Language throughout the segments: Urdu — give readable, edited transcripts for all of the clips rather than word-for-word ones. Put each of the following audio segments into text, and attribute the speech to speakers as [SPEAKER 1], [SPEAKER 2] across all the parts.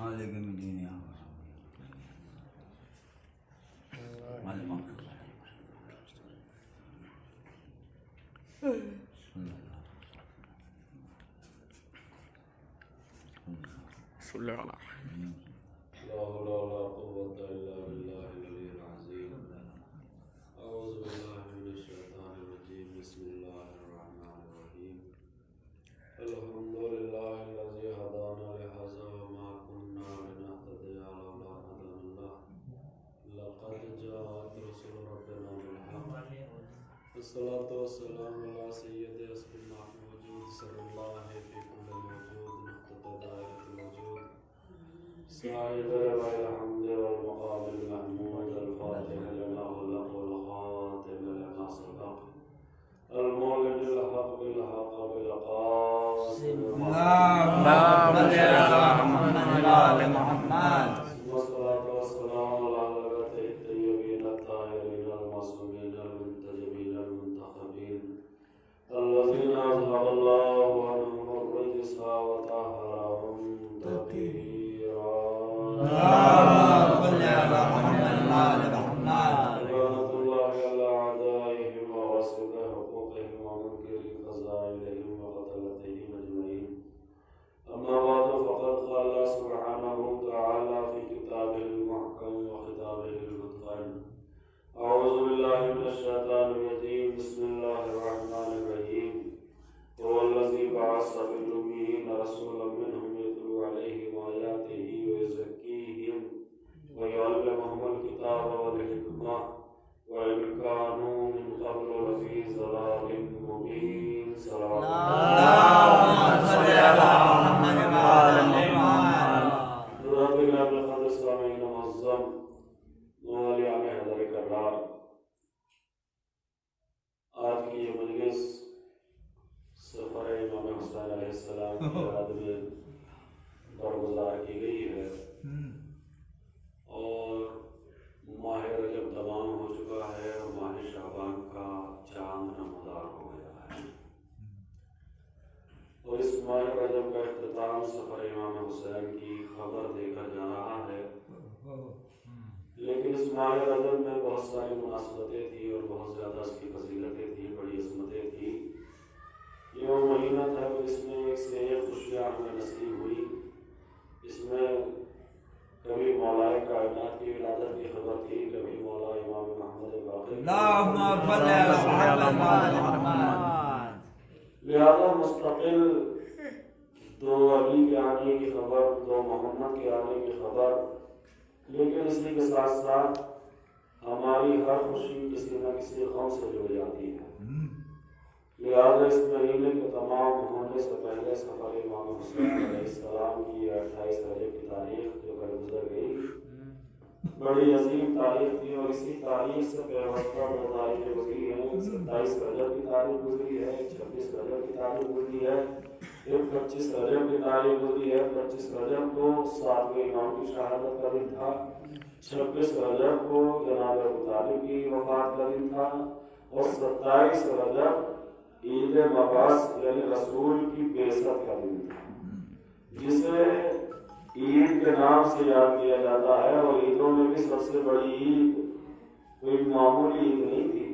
[SPEAKER 1] مالک یوم الدین
[SPEAKER 2] صلی اللہ علیہ
[SPEAKER 3] لا حول ولا قوة إلا بالله العلي العظيم. أعوذ بالله من الشيطان الرجيم. بسم الله الرحمن الرحيم. الحمد لله الذي هدانا لهذا وما كنا لنهتدي لولا أن هدانا الله. لقد جاءت رسل ربنا بالحق. والصلاة والسلام على سيد أسماء الوجود صلى الله في كل موجود نقطة دائرة الوجود. سائر والحمد والمقام المحمود الفاتح لما خلق والخاتم لما سبق المولد الحق بالحق بالقاسم
[SPEAKER 1] اللهم صل على محمد وعلى محمد.
[SPEAKER 3] والصلاة والسلام على الأئمة الطيبين الطاهرين المعصومين المنتجبين المنتخبين الذين أذهب الله عنهم الرجس وطهرهم تطهيرا.
[SPEAKER 1] اللهم صل على محمد وعلى محمد.
[SPEAKER 3] لعنة الله على أعدائهم وواسط حقوقهم ومنكر فضائلهم وقتلتهم أجمعين. أما بعد فقد قال الله سبحانه وتعالى في كتابه المحكم وخطابه المتقن. أعوذ بالله من الشيطان الرجيم. بسم الله الرحمن الرحيم. هو الذي بعث في الأميين رسولا منهم يتلو عليهم آياته ويزكيهم ويعلمهم الكتاب والحكمة وإن كانوا من قبل لفي ضلال مبين. صلوات
[SPEAKER 1] اللهم صل على محمد وعلى محمد.
[SPEAKER 3] ربنا بالقدر سامعين معظم مواليان حضر کرار. آج کی یہ مجلس سفر امام حسین علیہ السلام کی یاد میں برگزار کی گئی ہے اور ماہ رجب تمام ہو چکا ہے اور ماہ شعبان کا چاند نمودار ہو گیا ہے اور اس ماہ رجب کا اختتام سفر امام حسین کی خبر دے کر جا رہا ہے. لیکن اس ماہ رجب میں بہت ساری مناسبتیں تھیں اور بہت زیادہ اس کی فضیلتیں تھیں، بڑی عظمتیں تھیں. یہ وہ مہینہ تھا جس میں ایک سے ایک خوشیاں ہمیں نصیب ہوئی. اس میں کبھی مولا کائنات کی ولادت کی خبر تھی، کبھی مولا امام محمد باقر.
[SPEAKER 1] اللهم صل على محمد وعلى محمد.
[SPEAKER 3] لہذا مستقل دو علی کے آنے کی خبر، دو محمد کے آنے کی خبر، لیکن اسی کے ساتھ ساتھ ہماری ہر خوشی کسی نہ کسی غم سے جڑ جاتی ہے. لہذا اس مہینے کے تمام ہونے سے پہلے سفر امام حسین علیہ السلام کی 28 رجب کی تاریخ جو کل گزر گئی بڑی عظیم تاریخ تھی اور اسی تاریخ سے پیوستہ دو تاریخیں گزری ہیں. 27 رجب کی تاریخ گزری ہے، 26 رجب کی تاریخ گزری ہے، ایک 25 رجب کی تاریخ گزری ہے. 25 رجب کو 7ویں امام کی شہادت کا دن تھا. 26 رجب کو جناب ابو طالب کی وفات کا دن تھا اور 27 رجب عید مبعث یعنی رسول کی بعثت کا دن تھا، جسے عید کے نام سے یاد کیا جاتا ہے. اور عیدوں میں بھی سب سے بڑی عید کوئی معمولی عید نہیں تھی.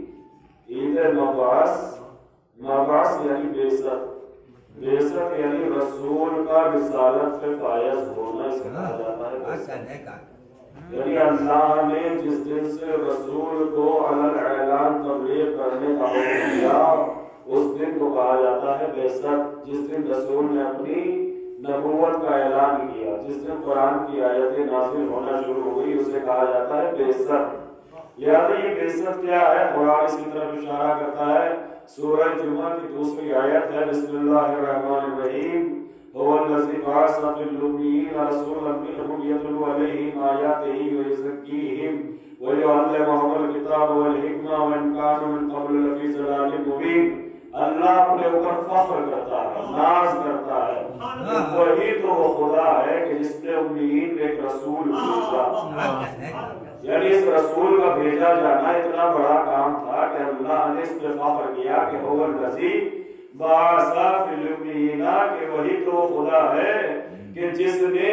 [SPEAKER 3] عید مبعث، مبعث یعنی بعثت، بعثت یعنی رسول کا رسالت سے فائز ہونا، اسے کہا جاتا ہے بعثت. یعنی اللہ نے جس دن سے رسول کو علی الاعلان تبلیغ کرنے کا حکم دیا اس دن کو کہا جاتا ہے بعثت. جس دن رسول نے اپنی نبوت کا اعلان کیا، جس دن قرآن کی آیتیں نازل ہونا شروع ہوئی، اسے کہا جاتا ہے بعثت. لہذا یہ بعثت کیا ہے؟ قرآن اس کی طرف اشارہ کرتا ہے. سورہ جمعہ کی دوسری آیت ہے بسم اللہ الرحمن الرحیم. هو الذی بعث فی الأمیین رسولا منهم یتلو علیہم آیاتہ ویزکیہم ویعلمہم الکتاب والحکمہ وإن کانوا من قبل لفی ضلال مبین. اللہ اپنے اوپر فخر کرتا ہے، ناز کرتا ہے. وہی تو وہ خدا ہے کہ جس نے امیین ایک رسول بھیجا. یعنی اس رسول کا بھیجا جانا اتنا بڑا کام تھا کہ اللہ نے اس پہ فخر کیا کہ هو الذی بعث فی الأمیین، کہ وہی تو خدا ہے کہ جس نے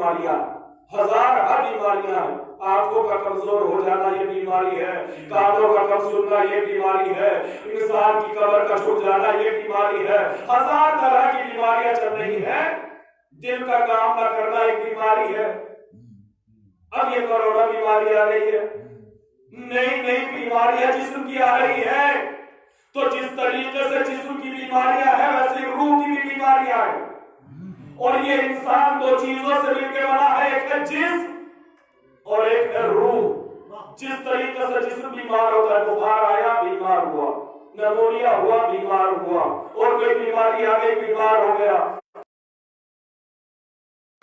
[SPEAKER 3] بیماریاں، ہزارہ بیماریاں ہیں۔ آنکھوں کا کمزور ہو جانا یہ بیماری ہے، کانوں کا کم سننا یہ بیماری ہے، انسان کی کمر کا جھک جانا یہ بیماری ہے، ہزار طرح کی بیماریاں چل رہی ہیں۔ دل کا کام نہ کرنا ایک بیماری ہے۔ اب یہ کرونا بیماری آ رہی ہے، نئی نئی بیماریاں جسم کی آ رہی ہے، تو جس طریقے سے جسم کی بیماریاں ہیں ویسے روح کی بھی بیماریاں ہیں، اور یہ انسان دو چیزوں سے مل کے بنا ہے، ایک ہے جسم اور ایک ہے روح۔ جس طریقے سے جسم بیمار ہوتا ہے، بخار آیا بیمار ہوا، نمونیا ہوا بیمار ہوا، اور کوئی بیماری آ گئی بیمار ہو گیا۔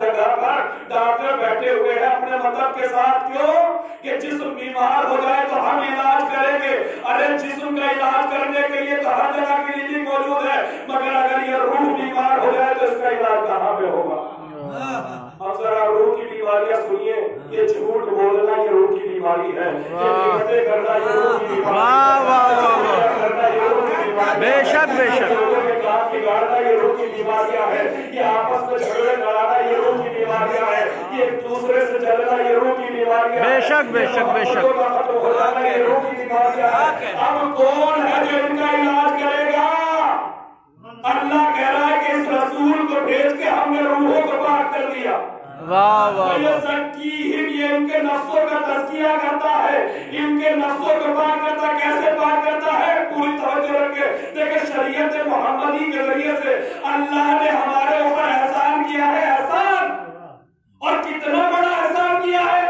[SPEAKER 3] گھر پر ڈاکٹر بیٹھے ہوئے ہیں اپنے مطلب کے ساتھ، کیوں کہ جسم بیمار ہو جائے تو ہم علاج کریں گے۔ ارے جسم کا علاج کرنے کے لیے تو ہر جگہ کلینک موجود ہے، مگر اگر یہ روح بیمار ہو جائے تو اس کا علاج کہاں پہ ہوگا؟ اب ذرا روح کی بیماریاں سنیے، یہ جھوٹ بولنا یہ روح کی بیماری ہے، یہ بغضیں کرنا یہ روح کی بیماری ہے،
[SPEAKER 2] بے شک بے شک،
[SPEAKER 3] لوگوں کے کام بگاڑنا یہ روح کی بیماریاں ہے، یہ آپس میں جھگڑے لڑانا یہ روح کی بیماریاں ہے، یہ ایک دوسرے سے جلنا یہ روح کی بیماریاں ہے،
[SPEAKER 2] بے شک بے شک بے شک،
[SPEAKER 3] ختم ہو جانا یہ روح کی بیماریاں ہے۔ اب کون ہے جو ان کا علاج کرے گا؟ اللہ کہہ رہا ہے کہ اس رسول کو بھیج کے ہم نے روحوں کو پاک کر دیا۔
[SPEAKER 2] واہ واہ،
[SPEAKER 3] یہ زکیہم، یہ ان کے نفسوں کا تزکیہ کرتا ہے، ان کے نفسوں کو پاک کرتا ہے۔ کیسے پاک کرتا ہے؟ پوری توجہ رکھے، دیکھیں شریعت محمدی کے ذریعے سے اللہ نے ہمارے اوپر احسان کیا ہے، احسان، اور کتنا بڑا احسان کیا ہے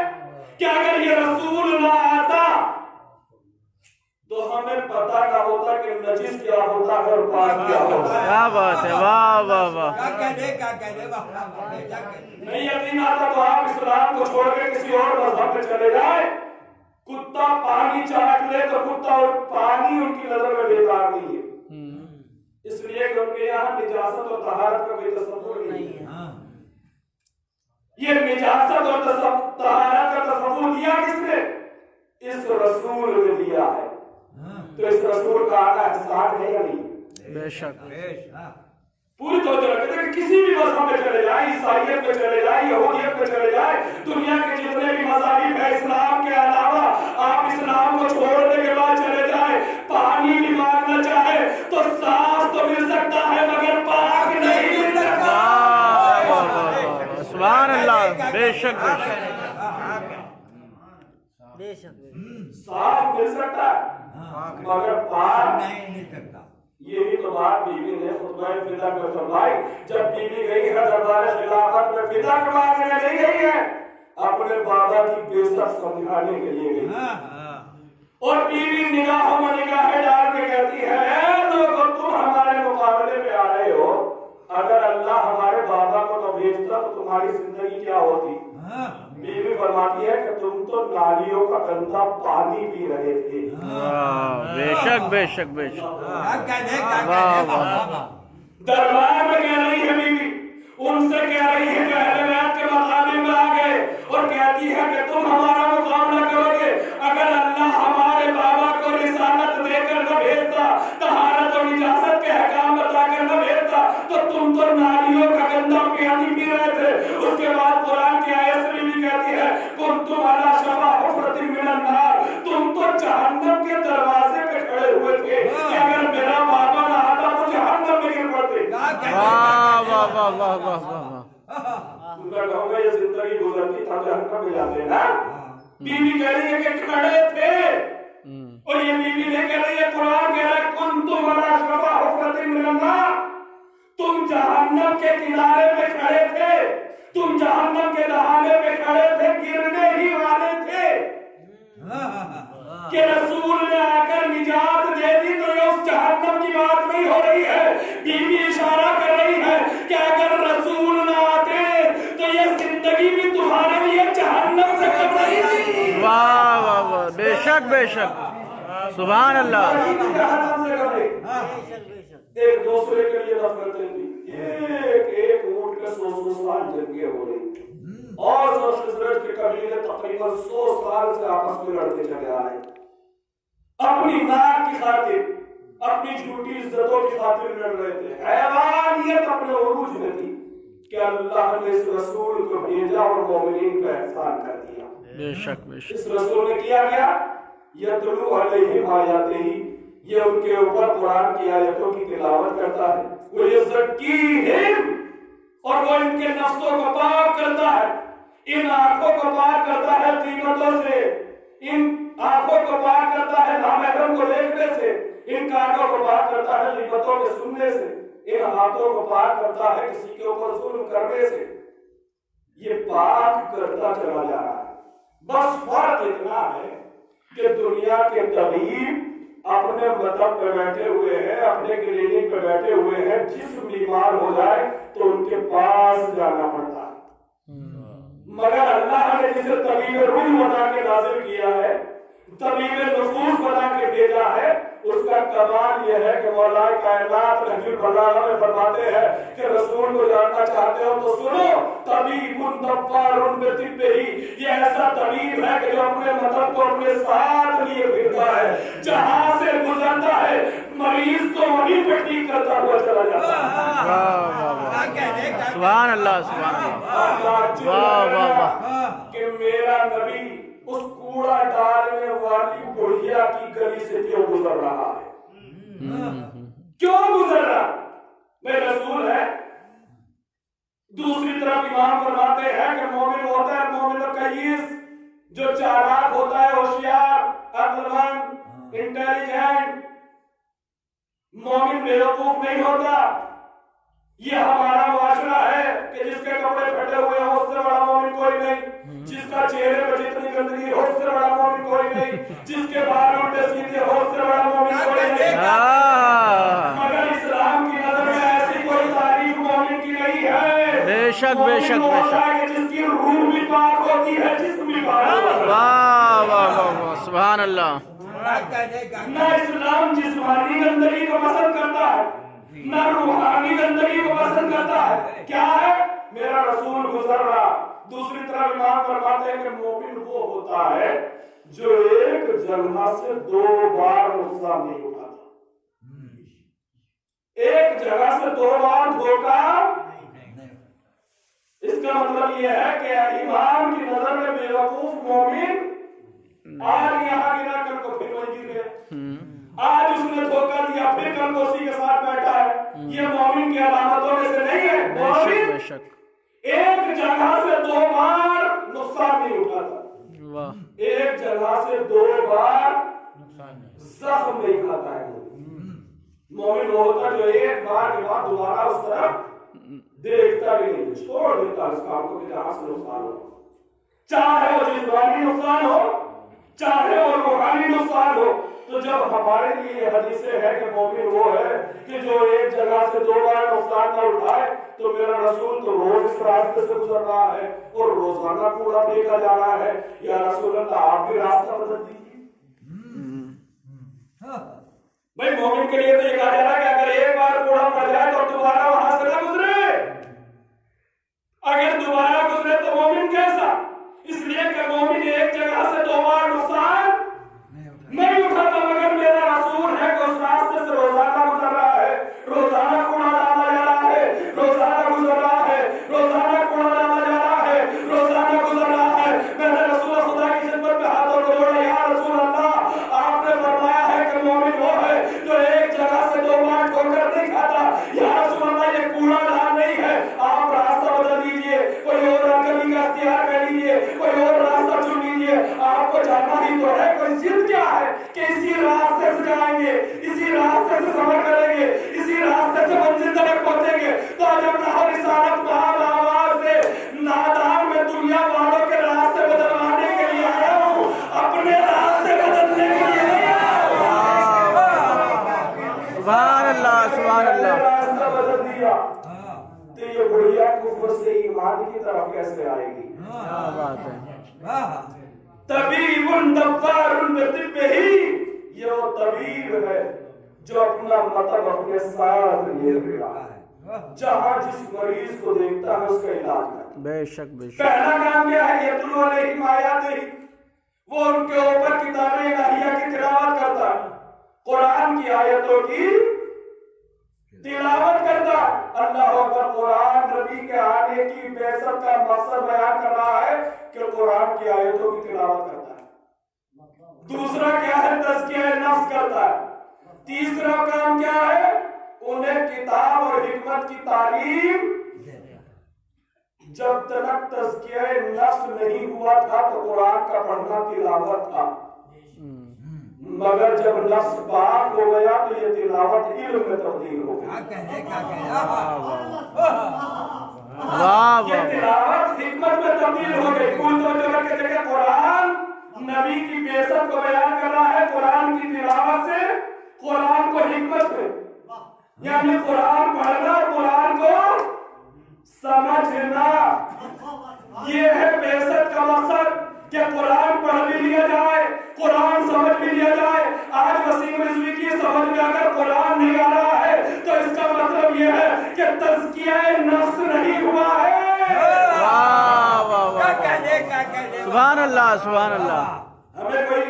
[SPEAKER 3] کہ اگر یہ رسول نہ آتا تو ہمیں پتہ نہ ہوتا کہ نجس کیا ہوتا ہے اور پاک کیا ہوتا ہے۔
[SPEAKER 2] کیا بات ہے، واہ واہ واہ،
[SPEAKER 3] نہیں یقین آتا تو آپ اسلام کو چھوڑ کے کسی اور مذہب میں چلے جائیں، کتا پانی چاٹ لے تو کتا اور پانی ان کی نظر میں بیکار نہیں ہے، اس لیے کہ ان کے یہاں نجاست اور طہارت کا کوئی تصور نہیں ہے۔ یہ نجاست اور طہارت کا تصور دیا کس نے؟ اس رسول نے دیا ہے، تو اس رسول کا آنا احسان ہے یا نہیں؟
[SPEAKER 2] بے شک،
[SPEAKER 3] پوری توجہ رکھتے ہیں کہ کسی بھی مذہب میں چلے جائیں، عیسائیت میں چلے جائیں، یہودیت میں چلے جائیں، دنیا کے جتنے بھی مذاہب ہیں اسلام کے علاوہ، آپ اسلام کو چھوڑنے کے بعد چلے جائیں، پانی بھی مانگنا چاہے تو صاف تو مل سکتا ہے مگر پاک نہیں مل سکتا۔
[SPEAKER 2] سبحان اللہ، بے شک بے شک،
[SPEAKER 3] صاف مل سکتا ہے مگر پاک نہیں مل سکتا۔ یہی تو بات بیوی نے خطبہ فدا میں فرمائی، جب بیوی گئی ہے دربار خلافت میں فدا کروانے نہیں گئی ہے، اپنے بابا کی بےزت سمجھانے کے لیے گئی، اور بیوی نگاہوں میں نگاہیں ڈال کے کہتی ہے، اے لوگوں تم ہمارے مقابلے میں آ رہے ہو، اگر اللہ ہمارے بابا کو نہ بھیجتا تو تمہاری زندگی کیا ہوتی؟ بیوی فرماتی ہے کہ تم تو نالیوں کا گندا پانی پی رہے تھے۔
[SPEAKER 2] بے شک بے شک بے شک،
[SPEAKER 3] دربار میں کہہ رہی ہے بیوی، ان سے کہہ رہی ہے کہ اہل بیت کے مقابلے میں آ گئے، اور کہتی ہے کہ تم ہمارا مقابلہ کرو گے، اگر اللہ ہمارے بابا کو رسالت دے کر نہ بھیجتا، طہارت اور نجاست کے احکام بتا کر نہ بھیجتا، تو تم تو نالیوں کا گندا پانی پی رہے تھے۔ اس کے بعد قرآن کی آیت سے بھی کہتی ہے کنتم علی شفا حفرۃ من النار، تم تو جہنم کے دروازے پہ کھڑے ہوئے تھے کہ اگر میرا بابا نہ آتا تو جہنم میں گر پڑتے۔
[SPEAKER 2] واہ واہ واہ واہ واہ واہ،
[SPEAKER 3] میں کہوں گا یہ زندگی گزرتی تھا جہنم میں جاتے نا۔ بیوی کہہ رہی ہے کہ کھڑے تھے، اور یہ بیوی نہیں کہہ رہی ہے، قرآن کہہ رہا ہے کنتم علی شفا حفرۃ من النار، تم جہنم کے کنارے پہ کھڑے تھے، تم جہنم کے دہانے پہ کھڑے تھے، گرنے ہی والے تھے کہ رسول نے آ کر نجات دے دی۔ تو یہ اس جہنم کی بات نہیں ہو رہی ہے، بیوی اشارہ کر رہی ہے کہ اگر رسول نہ آتے تو یہ زندگی بھی تمہارے لیے جہنم سے کم نہیں تھی۔
[SPEAKER 2] واہ واہ واہ، بے شک بے شک، سبحان اللہ،
[SPEAKER 3] جہنم سے کم نہیں۔ ایک دوسرے کے لیے نفرتیں تھی، ایک اونٹ کے 100 سال جنگیں ہو رہی تھی، اور خزرج کے قبیلے تقریباً 100 سال سے آپس میں لڑتے چلے آئے، اپنی ناک کی خاطر، اپنی جھوٹی عزتوں کی خاطر لڑ رہے تھے، حیوانیت اپنے عروج میں تھی، کہ اللہ نے اس رسول کو بھیجا اور مومنین پہ احسان کر دیا.
[SPEAKER 2] بے شک بے شک.
[SPEAKER 3] اس رسول نے کیا کیا؟ یتلو علیہم آیاتہ، یہ ان کے اوپر قرآن کی آیتوں کی تلاوت کرتا ہے. وَيُزَكِّيهِمْ، اور وہ ان کے نفسوں کو پاک کرتا ہے، ان آنکھوں کو پاک کرتا ہے غیبتوں سے، ان آنکھوں کو پاک کرتا ہے نامحرم کو دیکھنے سے، ان کانوں کو پاک کرتا ہے غیبتوں کے سننے سے، ان ہاتھوں کو پاک کرتا ہے کسی کے اوپر ظلم کرنے سے. یہ پاک کرتا چلا جا رہا ہے. بس فرق اتنا ہے کہ دنیا کے طبیب اپنے مطلب پہ بیٹھے ہوئے ہیں، اپنے کلینک پہ بیٹھے ہوئے ہیں، جسم بیمار ہو جائے تو ان کے پاس جانا پڑتا ہے. مگر اللہ نے جسے طبیب روح بنا کے نازل کیا ہے، طبیب نفوس بنا کے بھیجا ہے، اس کا کمال یہ ہے کہ مولا کائنات نہج البلاغہ میں فرماتے ہیں کہ رسول کو جاننا چاہتے ہو تو سنو، طبیب دبار بطبہ، یہ ایسا طبیب ہے کہ جو اپنے مطلب کو اپنے ساتھ لیے پھرتا ہے، جہاں سے گزرتا ہے مریض کو وہیں پہ ٹھیک کرتا ہوا چلا جاتا ہے.
[SPEAKER 2] سبحان اللہ سبحان اللہ. واہ واہ واہ.
[SPEAKER 3] کہ میرا نبی اس کوڑا ڈالنے والی بڑھیا کی گلی سے کیوں گزر رہا ہے؟ کیوں گزر رہا؟ میں رسول ہے. دوسری طرف امام فرماتے ہیں کہ مومن ہوتا ہے مومن قیس، جو چالاک ہوتا ہے، ہوشیار، عقل مند، انٹیلیجنٹ. مومن بیوقوف نہیں ہوتا. یہ ہمارا معاشرہ ہے کہ جس کے کپڑے پھٹے ہوئے ہیں اس سے بڑا مومن کوئی نہیں، جس کا چہرے پر جتنی گندگی ہو اس سے بڑا مومن کوئی نہیں، جس کے بال الٹے سیدھے ہو اس سے بڑا مومن کوئی نہیں. مگر اسلام کی نظر میں ایسی کوئی تعریف مومن کی نہیں ہے.
[SPEAKER 2] بے شک بے شک بے شک.
[SPEAKER 3] جس کی روح بھی پاک ہوتی ہے، جسم بھی پاک ہوتا ہے.
[SPEAKER 2] واہ واہ واہ. سبحان اللہ.
[SPEAKER 3] نہ اسلام جسمانی گندگی کو پسند کرتا ہے، نہ روحانی گندگی کو پسند کرتا ہے. کیا ہے؟ میرا رسول گزر رہا. دوسری طرف امام فرماتے ہیں کہ مومن وہ ہوتا ہے جو ایک جگہ سے 2 بار نقصان نہیں اٹھاتا. ایک جگہ سے 2 بار دھوکا. اس کا مطلب یہ ہے کہ امام کی نظر میں بے وقوف مومن آج یہاں گرا، کل کو پھر وہیں گر گئے. آج اس نے دھوکا دیا، پھر کل کو اسی کے ساتھ بیٹھا ہے. یہ مومن کی علامتوں میں سے نہیں ہے. مومن ایک جگہ سے 2 بار نقصان نہیں اٹھاتا. ایک جگہ سے 2 بار زخم نہیں کھاتا ہے. مومن وہ ہوتا جو ایک بار کے بعد دوبارہ اس طرف دیکھتا بھی نہیں، چھوڑ دیتا اس کام کو کہ جہاں سے نقصان ہو، چاہے وہ جسمانی نقصان ہو چاہے وہ روحانی نقصان ہو. تو جب ہمارے لیے یہ حدیثیں ہے کہ مومن وہ ہے کہ جو ایک جگہ سے 2 بار نقصان نہ اٹھائے، تو میرا رسول تو روز اس راستے سے گزر رہا ہے اور روزانہ کوڑا پھینکا جا رہا ہے. یا رسول اللہ آپ بھی راستہ بدل دیجیے. بھائی مومن کے لیے تو یہ کہا جا رہا ہے کہ اگر ایک بار کوڑا پڑ جائے تو دوبارہ وہاں سے نہ گزرے. اگر دوبارہ گزرے تو مومن کیسا؟ اس لیے کہ مومن ایک جگہ سے 2 بار نقصان نہیں اٹھاتا. مگر میرا رسول ہے کہ اس راستے سے روزانہ گزر رہا ہے، روزانہ کوڑا ڈالا جا رہا ہے، روزانہ گزر رہا ہے، روزانہ کوڑا ڈالا جا رہا ہے، روزانہ گزر رہا ہے. میں نے رسول خدا کی خدمت میں ہاتھوں کو جوڑا، یا رسول اللہ آپ نے فرمایا ہے کہ مومن وہ ہے جو ایک جگہ سے 2 بار ٹھوکر نہیں کھاتا. یا رسول اللہ یہ کوڑا ڈال نہیں ہے، آپ راستہ بدل دیجئے، کوئی اور رنگلی کا اختیار کر لیجئے، کوئی اور راستہ چن لیجئے. آپ کو جاننا ہی تو ہے کوئی ضد کیا ہے کہ اسی راستے سے جائیں گے، اسی راستے سے سفر کریں گے، اسی راستے سے منزل تک پہنچیں گے. تو جب نہ رسالت بہار آواز سے نادان میں دنیا والوں کے راستے بدلوانے کے لیے آیا ہوں، اپنے راستے بدلنے کے لیے نہیں آیا ہوں.
[SPEAKER 2] سبحان اللہ سبحان اللہ.
[SPEAKER 3] راستہ بدل دیا تو یہ بڑھیا کفر سے ایمان کی طرف کیسے آئے گی؟
[SPEAKER 2] کیا بات ہے.
[SPEAKER 3] طبیب دبار بطبہ، یہ وہ طبیب ہے جو اپنا مطلب اپنے ساتھ لیے پھرا ہے، جہاں جس مریض کو دیکھتا ہے اس کا علاج کرتا ہے.
[SPEAKER 2] بے شک بے شک.
[SPEAKER 3] پہلا کام کیا ہے؟ یتلو علیہم آیاتہ، وہ ان کے اوپر کتاب الہیہ کی تلاوت کرتا ہے، قرآن کی آیتوں کی تلاوت کرتا ہے۔ اللہ اکبر، قرآن نبی کے آنے کی بعثت کا مقصد بیان کر رہا ہے کہ قرآن کی آیتوں کی تلاوت کرتا ہے۔ دوسرا کیا ہے؟ تزکیہ نفس کرتا ہے۔ تیسرا کام کیا ہے؟ انہیں کتاب اور حکمت کی تعلیم۔ جب تک تزکیہ نفس نہیں ہوا تھا تو قرآن کا پڑھنا تلاوت تھا، مگر جب نفس پاک ہو گیا تو یہ تلاوت علم میں تبدیل ہو گئی۔ یہ تلاوت حکمت میں تبدیل ہو گئی۔ کل توجہ رکھ کے دیکھیں، قرآن نبی کی بعثت کو بیان کر رہا ہے، قرآن کی تلاوت سے قرآن کو حکمت میں، یعنی قرآن پڑھنا، قرآن کو سمجھنا، یہ ہے بعثت کا مقصد کہ قرآن پڑھ بھی لیا جائے، قرآن سمجھ بھی لیا جائے۔ آج وسیم رضوی کی سمجھ میں اگر قرآن نہیں آ رہا ہے تو اس کا مطلب یہ ہے کہ تزکیہ نفس نہیں ہوا ہے۔
[SPEAKER 2] سبحان اللہ، سبحان اللہ۔
[SPEAKER 3] ہمیں کوئی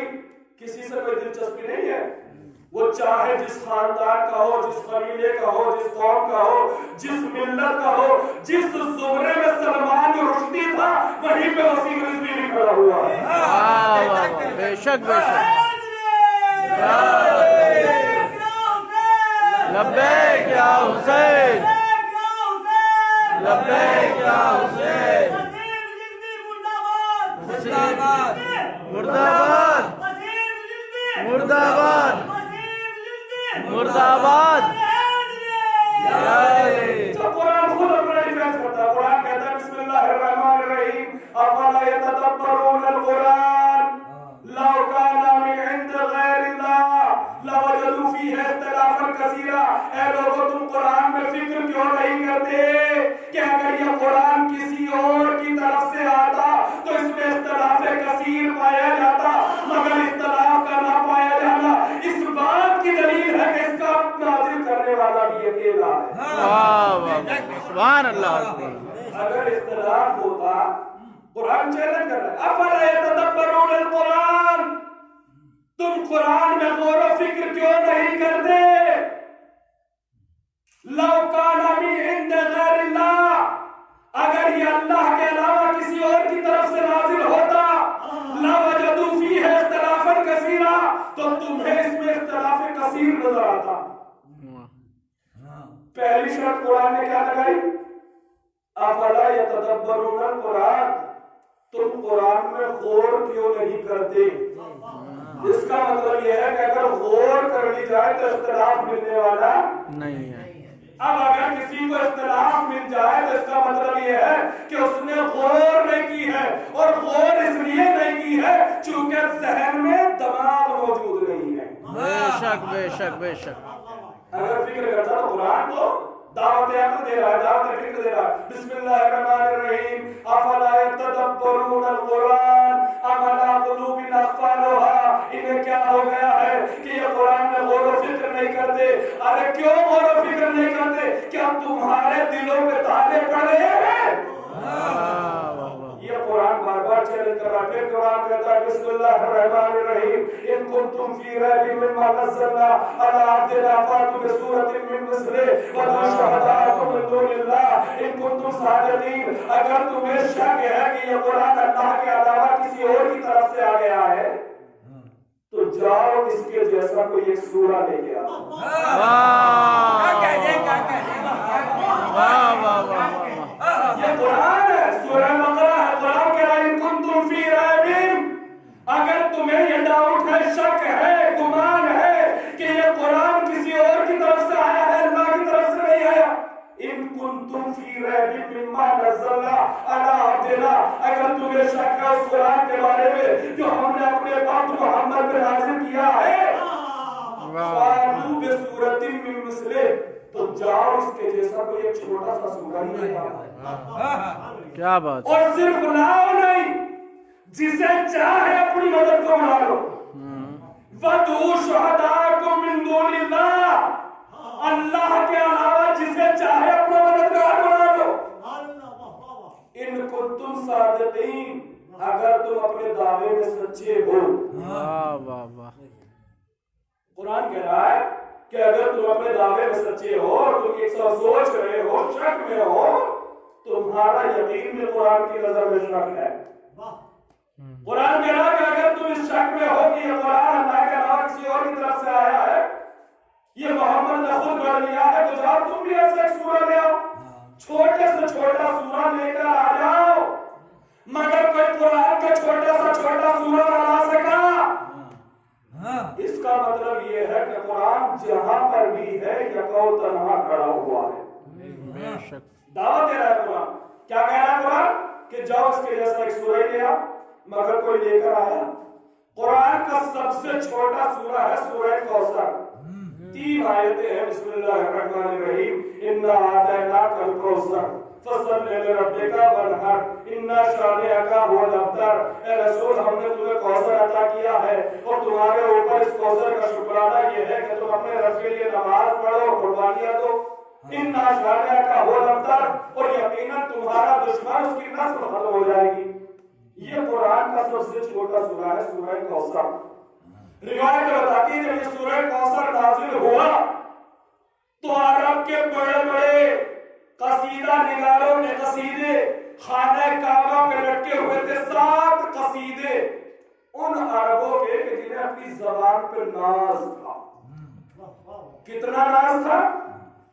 [SPEAKER 3] کسی سے کوئی دلچسپی نہیں ہے، وہ چاہے جس خاندان کا ہو، جس قبیلے کا ہو، جس قوم کا ہو، جس ملت کا ہو، جس زمرے میں سلمان رشدی تھا وہیں پہ وسیم رضوی بھی کھڑا ہوا ہے۔
[SPEAKER 2] بے شک، بے شک۔ لبیک یا حسین، لبیک یا حسین، مرد آباد، مرد آباد، مرد آباد۔
[SPEAKER 3] تو قرآن خود اپنا ڈیفینس کرتا ہے۔ قرآن کہتا ہے بسم اللہ الرحمن الرحیم، افلا یتدبرون القرآن لو کان من عند غیر اللہ لوجدوا فیہ اختلافا کثیرا۔ اے لوگو، تم قرآن میں فکر کیوں نہیں کرتے کہ اگر یہ قرآن کسی اور کی طرف سے آتا تو اس میں اختلاف کثیر پایا جاتا، مگر اختلاف کا نہ پایا جانا اس بات کی دلیل ہے کہ اس کا نازل کرنے والا بھی اکیلا ہے۔
[SPEAKER 2] سبحان اللہ۔
[SPEAKER 3] اگر اختلاف ہوتا، قرآن چیلنج کر رہا ہے، افلا یتدبرون القرآن، تم قرآن میں غور و فکر کیوں نہیں کرتے؟ لو کان من عند غیر اللہ، اگر یہ اللہ کے علاوہ کسی اور کی طرف سے نازل ہوتا، لوجدوا فیہ اختلافا کثیرا، تو تمہیں اس میں اختلاف کثیر نظر آتا۔ پہلی شرط قرآن نے کیا لگائی؟ افلا یتدبرون القرآن، تم قرآن میں غور کیوں نہیں کرتے؟ اس کا مطلب یہ ہے کہ اگر غور کر لی جائے تو اختلاف ملنے والا
[SPEAKER 2] نہیں ہے۔
[SPEAKER 3] اب اگر کسی کو اختلاف مل جائے تو اس کا مطلب یہ ہے کہ اس نے غور نہیں کی ہے، اور غور اس لیے نہیں کی ہے چونکہ ذہن میں دماغ موجود نہیں ہے۔
[SPEAKER 2] بے شک، بے شک، بے شک۔
[SPEAKER 3] اگر فکر کرتا تو قرآن کو دعوت عقل دے رہا ہے، دعوت فکر دے رہا ہے۔ بسم اللہ الرحمن الرحیم، افلا یتدبرون القرآن ام علی قلوب اقفالها۔ انہیں کیا ہو گیا ہے کہ یہ قرآن میں غور و فکر نہیں کرتے؟ ارے کیوں غور و فکر نہیں کرتے؟ کیا تمہارے دلوں پہ تالے پڑ رہے ہیں؟ یہ قرآن بار بار چیلنج کر رہا ہے۔ پھر قرآن کہتا ہے بسم اللہ الرحمن الرحیم، ان کنتم فی ریب مما نزلنا علی عبدنا فاتوا بسورۃ من مثلہ وادعوا شہداءکم من دون اللہ ان کنتم صادقین۔ اگر تمہیں شک ہے کہ یہ قرآن اللہ کے علاوہ کسی اور کی طرف سے آ گیا ہے تو جاؤ اس کے جیسا کوئی ایک سورہ لے کے آؤ۔ یہ قرآن ہے، سورہ بقرہ ہے۔ قرآن کہہ رہا ہے ان کنتم فی ریب، اگر تمہیں یہ ڈاؤٹ ہے، شک ہے، گمان ہے کہ یہ قرآن کسی اور کی طرف سے آیا ہے، اللہ کی طرف سے نہیں آیا، ان کنتم فی ریب مما نزلنا علی عبدنا، اگر تمہیں شک ہے اس قرآن کے بارے میں جو ہم نے اپنے عبد محمد پہ نازل کیا ہے، فاتوا بسورۃ من مثلہ، تو جاؤ اس کے جیسا کوئی ایک چھوٹا سا سورہ لے آؤ۔
[SPEAKER 2] کیا بات۔
[SPEAKER 3] اور صرف لاؤ نہیں، جسے چاہے اپنی مدد کو بنا لو۔ وَادْعُوا شُهَدَاءَكُم مِّن دُونِ اللَّهِ، اللہ کے علاوہ جسے چاہے اپنا مددگار بنا لو۔ ان کنتم صادقین، اگر تم اپنے دعوے میں سچے ہو۔
[SPEAKER 2] واہ واہ واہ۔
[SPEAKER 3] قرآن کہہ رہا ہے کہ اگر تم اپنے دعوے میں سچے ہو اور تم ایک ساتھ سوچ رہے ہو، شک میں ہو، تمہارا یقین میں قرآن کی نظر میں شک ہے۔ قرآن کہہ رہا کہ اگر تم اس شک میں ہو کہ یہ قرآن اللہ کے علاوہ کسی اور کی طرف سے آیا ہے، یہ محمد نے خود گڑھ لیا ہے، تو جاؤ تم بھی ایسا ایک سورہ لے آؤ، چھوٹے سے چھوٹا سورہ لے کر آ جاؤ۔ مگر کوئی قرآن کا چھوٹا سورہ نہ لا سکا۔ اس کا مطلب یہ ہے کہ قرآن جہاں پر بھی ہے یکو تنہا کھڑا ہوا ہے۔ دعوت دے رہا ہے قرآن، کیا کہہ رہا ہے قرآن؟ کہ جاؤ اس کے جیسا ایک سورہ لے آؤ، مگر کوئی لے کر آیا۔ قرآن کا سب سے چھوٹا سورہ ہے سورہ کوثر، 3 آیتیں ہیں۔ بسم اللہ الرحمن الرحیم، انا اعطیناک الکوثر فصل لربک وانحر ان شانئک هو الابتر۔ اے رسول، ہم نے تمہیں کوثر عطا کیا ہے اور تمہارے اوپر اس کوثر کا شکرانہ یہ ہے کہ تم اپنے رب کے لیے نماز پڑھو اور قربانیاں دو۔ ان شانئک هو الابتر، اور یقیناً تمہارا دشمن اس کی نسل ختم ہو جائے گی۔ یہ قرآن کا سب سے چھوٹا سورہ ہے، سورہ کوثر۔ روایت بتاتی ہے جب یہ سورہ کوثر نازل ہوا تو عرب کے بڑے بڑے قصیدہ نگاروں کے قصیدے خانہ کعبہ پہ لٹکے ہوئے تھے، 7 قصیدے ان عربوں کے کہ جنہیں اپنی زبان پہ ناز تھا۔ کتنا ناز تھا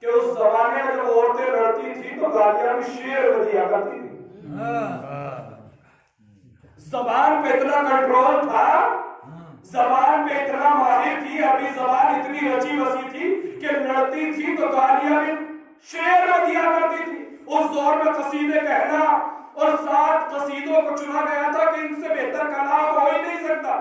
[SPEAKER 3] کہ اس زمانے میں جب عورتیں لڑتی تھی تو گالیاں بھی شعر میں دیا کرتی تھی۔ زبان پہ اتنا کنٹرول تھا، زبان پہ اتنا ماہر تھی، عربی زبان اتنی رچی بسی تھی کہ لڑتی تھی تو گالیاں بھی شعر میں دیا کرتی تھی۔ اس دور میں قصیدے کہنا، اور 7 قصیدوں کو چنا گیا تھا کہ ان سے بہتر کلام ہو ہی نہیں سکتا۔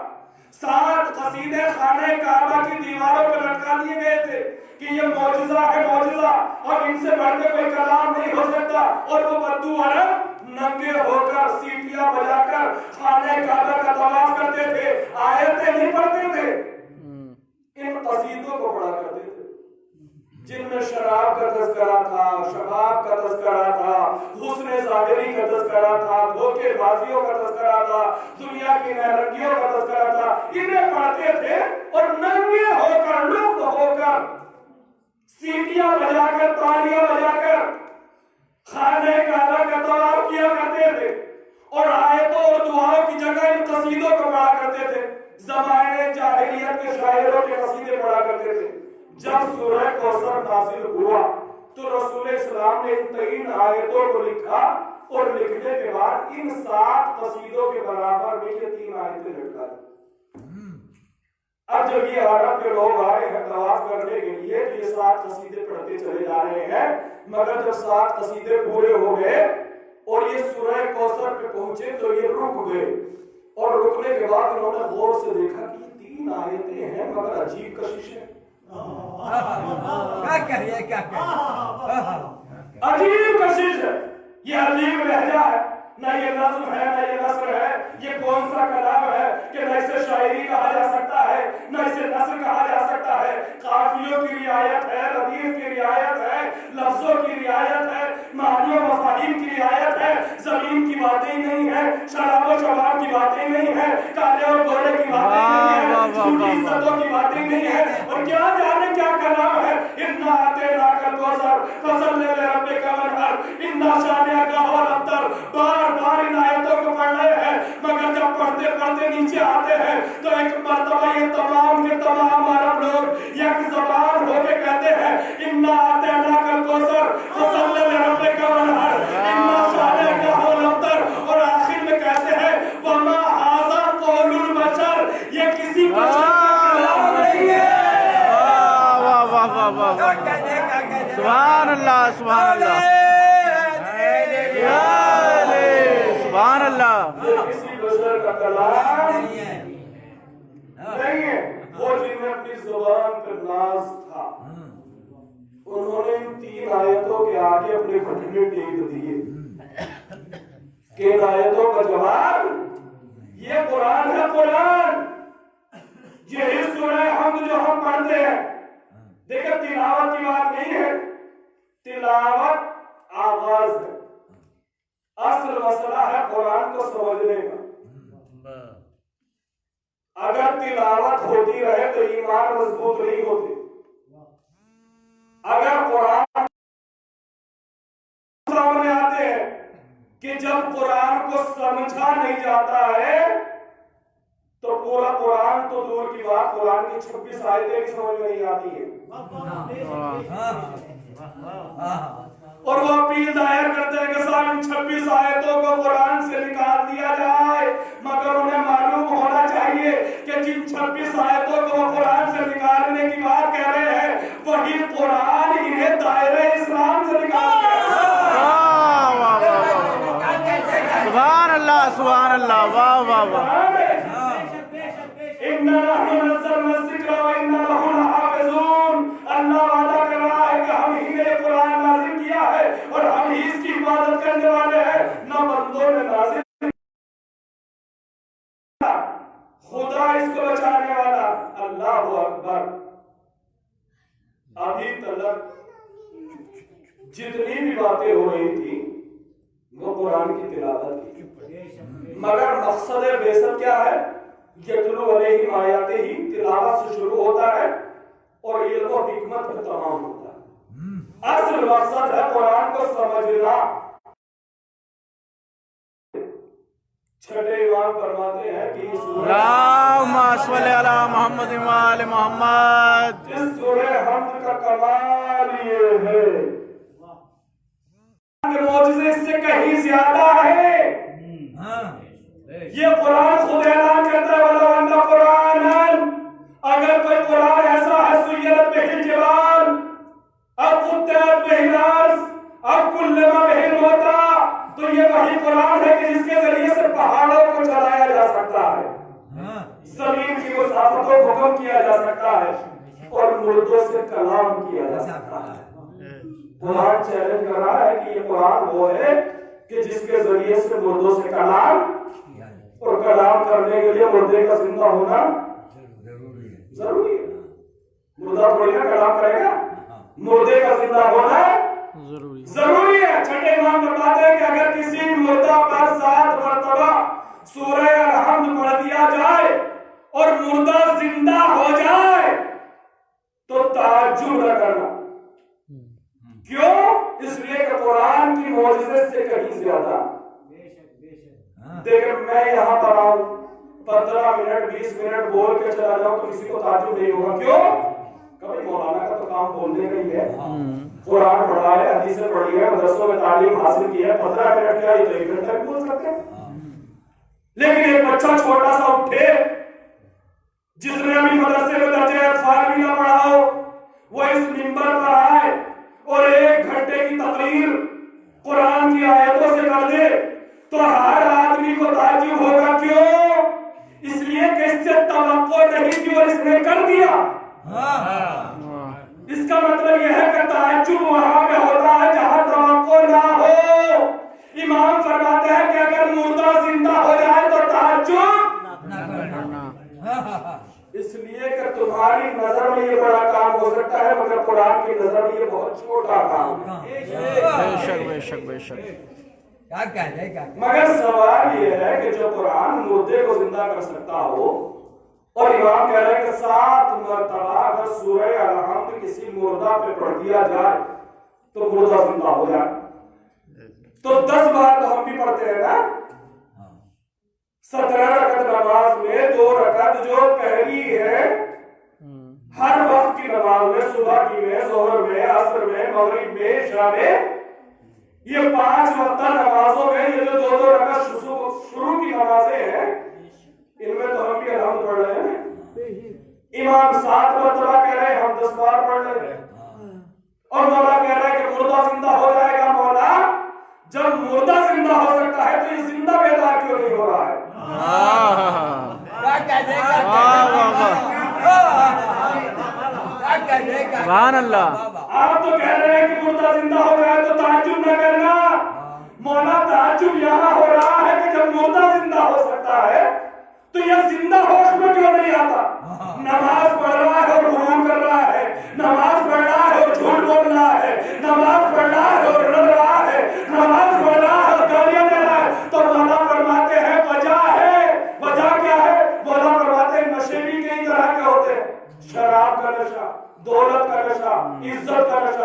[SPEAKER 3] 7 قصیدے خانہ کعبہ کی دیواروں پر لٹکا دیے گئے تھے کہ یہ معجزہ ہے، معجزہ، اور ان سے بڑھ کے کوئی کلام نہیں ہو سکتا۔ اور وہ بدو عرب ننگے ہو کر سیٹیاں بجا کر خانہ کعبہ کا طواف کرتے تھے، آیتیں نہیں پڑھتے تھے، ان قصیدوں کو پڑھا کرتے تھے جن میں شراب کا تذکرہ تھا، شباب کا تذکرہ تھا، حسن ظاہری کا تذکرہ تھا، دھوکے بازیوں کا تذکرہ تھا، دنیا کی نارنگیوں کا تذکرہ تھا۔ انہیں پڑھتے تھے اور ننگے ہو کر، لطف ہو کر، سیٹیاں بجا کر، تالیاں بجا کر خانہ کعبہ کا طواف کیا کرتے تھے، اور آیتوں اور دعاؤں کی جگہ ان قصیدوں کو پڑھا کرتے تھے۔ زمانے جاہلیت کے شاعروں کے قصیدے پڑھا کرتے تھے۔ جب سورہ کوثر نازل ہوا تو رسول اسلام نے ان 3 آیتوں کو لکھا، اور لکھنے کے بعد ان 7 قصیدوں کے برابر میں یہ 3 آیتیں لٹکا دی۔ اب جب یہ عرب کے لوگ آئے ہیں طواف کرنے کے لیے تو یہ 7 قصیدے پڑھتے چلے جا رہے ہیں، مگر جب 7 قصیدے پورے ہو گئے اور یہ سورہ کوثر پہ پہنچے تو یہ رک گئے، اور رکنے کے بعد انہوں نے غور سے دیکھا کہ یہ 3 آیتیں ہیں مگر عجیب کشش ہے، عجیب کشش ہے، یہ عجیب لہجہ ہے، نہ یہ نظم ہے نہ یہ نثر ہے، یہ کون سا کلام ہے کہ نہ اسے شاعری کہا جا سکتا ہے نہ اسے نثر کہا جا سکتا ہے۔ قافیوں کی رعایت ہے، ردیف کی رعایت ہے، لفظوں کی رعایت ہے، معنی و مفاہیم کی رعایت ہے، زمین کی باتیں نہیں ہے، شراب و شباب کی باتیں نہیں ہے، کالے اور گورے کی باتیں نہیں ہے، جھوٹی عزتوں کی باتیں نہیں ہے، اور کیا جانے کیا کلام ہے۔ انا اعطیناک الکوثر فصل لربک وانحر ان شانئک هو الابتر۔ بار ان آیتوں کو پڑھ رہے ہیں، مگر جب پڑھتے پڑھتے نیچے آتے ہیں تو ایک مرتبہ یہ تمام کے تمام عرب لوگ یک زبان ہو کے کہتے ہیں انا اعطیناک الکوثر فصل لربک وانحر ان شانئک هو الابتر، اور آخر میں کہتے ہیں وما ھذا قول البشر، یہ کسی بشر کا کلام نہیں ہے۔
[SPEAKER 2] سبحان اللہ، سبحان اللہ، سبحان اللہ۔
[SPEAKER 3] یہ کسی بشر کا کلام نہیں ہے، وہ جنہیں اپنی زبان پر ناز تھا انہوں نے ان 3 آیتوں کے آگے اپنے گھٹنے ٹیک دیے کہ ان آیتوں کا جواب یہ قرآن ہے، قرآن یہی سورہ حمد جو ہم پڑھتے ہیں۔ دیکھیں تلاوت کی بات نہیں ہے، تلاوت آغاز ہے، اصل مسئلہ ہے قرآن کو سمجھنے کا۔ اگر تلاوت ہوتی رہے تو ایمان مضبوط نہیں ہوتے، اگر قرآن سامنے آتے ہیں کہ جب قرآن کو سمجھا نہیں جاتا ہے تو پورا قرآن تو دور کی بات، قرآن کی 26 آیتیں بھی سمجھ میں نہیں آتی ہیں، اور وہ اپیل دائر کرتے ہیں کہ صاحب ان 26 آیتوں کو قرآن سے نکال دیا جائے، مگر انہیں معلوم ہونا چاہیے کہ جن 26 آیتوں کو وہ قرآن سے نکالنے کی بات کہہ رہے ہیں وہی قرآن انہیں دائرہ اسلام سے نکال دیا۔
[SPEAKER 2] سبحان اللہ سبحان اللہ، واہ واہ واہ۔
[SPEAKER 3] اِنَّا نَحْنُ نَزَّلْنَا الذِّكْرَ وَإِنَّا لَهُ لَحَافِظُونَ۔ اللہ وعدہ کر رہا ہے کہ ہم ہی نے قرآن نازل کیا ہے اور ہم ہی اس کی حفاظت کرنے والے ہیں، نہ بندوں نے نازل خدا اس کو بچانے والا۔ اللہ اکبر۔ ابھی تک جتنی بھی باتیں ہو رہی تھی وہ قرآن کی تلاوت کی، مگر مقصد بیسر کیا ہے؟ یتلو علیہم آیاتہ ہی، تلاوت سے شروع ہوتا ہے اور علم و حکمت پہ تمام ہوتا ہے۔ اصل مقصد ہے قرآن کو سمجھنا۔ چھٹے امام فرماتے ہیں کہ یہ سورہ
[SPEAKER 2] اللہم صلی علی محمد و آل محمد۔
[SPEAKER 3] اس سورہ حمد کا کمال یہ ہے کہ معجزے اس سے کہیں زیادہ ہے۔ یہ قرآن خود اعلان کرتا ہے وَلَوْ أَنَّ قُرْآنًا، اگر کوئی قرآن ایسا ہے سُيِّرَتْ بِهِ الْجِبَالُ أَوْ قُطِّعَتْ بِهِ الْأَرْضُ أَوْ كُلِّمَ بِهِ الْمَوْتَىٰ، تو یہ وہی قرآن ہے کہ جس کے ذریعے سے پہاڑوں کو چلایا جا سکتا ہے، زمین کی مسافتوں کو کم کیا جا سکتا ہے اور مردوں سے کلام کیا جا سکتا ہے۔ قرآن چیلنج کر رہا ہے کہ یہ قرآن وہ ہے کہ جس کے ذریعے سے مردوں سے کلام، اور کلام کرنے کے لیے مردے کا زندہ ہونا ضروری ہے۔ مردہ تھوڑی نا کلام کرے گا، مردے کا زندہ ہونا ضروری ہے۔ چھٹے امام فرماتے ہیں کہ اگر کسی مردہ پر 7 مرتبہ سورہ الحمد پڑھ دیا جائے اور مردہ زندہ ہو جائے تو تعجب نہ کرنا، کیوں؟ اس لیے کہ قرآن کی معجزے سے کہیں زیادہ۔ دیکھیں میں یہاں پر آؤں 15 منٹ 20 منٹ بول کے چلا جاؤں تو کسی کو تعجب نہیں ہوگا، کیوں؟ کبھی مولانا کا تو کام بولنے کا ہی ہے، قرآن پڑھا ہے، حدیثیں پڑھی ہے، مدرسوں میں تعلیم حاصل کی ہے، 15 منٹ کیا یہ تو 1 گھنٹہ بھی بول سکتے ہیں۔ لیکن ایک بچہ چھوٹا سا اٹھے جس نے ابھی مدرسے میں درجہ اطفال بھی نہ پڑھا ہو، وہ اس منبر پر آئے اور 1 گھنٹے کی تقریر قرآن کی آیتوں سے کر دے تو ہر آدمی کو تعجب ہوگا، کیوں؟ اس لیے کہ اس سے توقع نہیں تھی اور اس نے کر دیا۔ اس کا مطلب یہ ہے کہ تعجب وہاں پہ ہوتا ہے جہاں توقع نہ ہو۔ امام فرماتے ہیں کہ اگر مردہ زندہ ہو جائے تو تعجب نہ کرنا، اس لیے کہ تمہاری نظر میں یہ بڑا کام ہو سکتا ہے مگر قرآن کی نظر میں یہ بہت چھوٹا کام ہے۔
[SPEAKER 2] بے شک بے شک بے شک۔
[SPEAKER 3] مگر سوال یہ ہے کہ جو قرآن مردے کو زندہ کر سکتا ہو، اور امام کہہ رہے ہیں کہ 7 مرتبہ اگر سورہ الحمد کسی مردہ پہ پڑھ دیا جائے تو مردہ زندہ ہو جائے، تو 10 بار تو ہم بھی پڑھتے ہیں نا۔ 17 رکعت نماز میں 2 رکعت جو پہلی ہے ہر وقت کی نماز میں، صبح کی میں، ظہر میں، عصر میں، مغرب میں، عشاء میں، یہ 5 وقتہ نمازوں میں یہ جو 2 رکعت شروع کی نمازیں ہیں ان میں تو ہم بھی الحمد پڑھ رہے ہیں۔ امام 7 مرتبہ کہہ رہے ہیں، ہم 10 بار پڑھ رہے ہیں، اور مولا کہہ رہا ہے کہ مردہ زندہ ہو جائے گا۔ مولا جب مردہ زندہ ہو سکتا ہے تو یہ زندہ بیدار کیوں نہیں ہو رہا ہے؟
[SPEAKER 2] سبحان اللہ۔
[SPEAKER 3] آپ تو کہہ رہے ہیں کہ مردہ زندہ ہو جائے تو تعجب نہ کرنا، مولا تعجب یہاں ہو رہا ہے کہ جب مردہ زندہ ہو سکتا ہے تو یہ زندہ ہوش میں کیوں نہیں آتا؟ نماز پڑھ رہا ہے اور غرور کر رہا ہے، نماز پڑھ رہا ہے اور جھوٹ بول رہا ہے، نماز پڑھ رہا ہے اور رڑ رہا ہے، نماز پڑھ رہا ہے اور گالیاں دے رہا ہے، تو مولا فرماتے ہیں وجہ ہے۔ وجہ کیا ہے؟ مولا فرماتے ہیں نشے بھی کئی طرح کے ہوتے ہیں، شراب کا نشہ، دولت کا نشہ، عزت کا نشہ،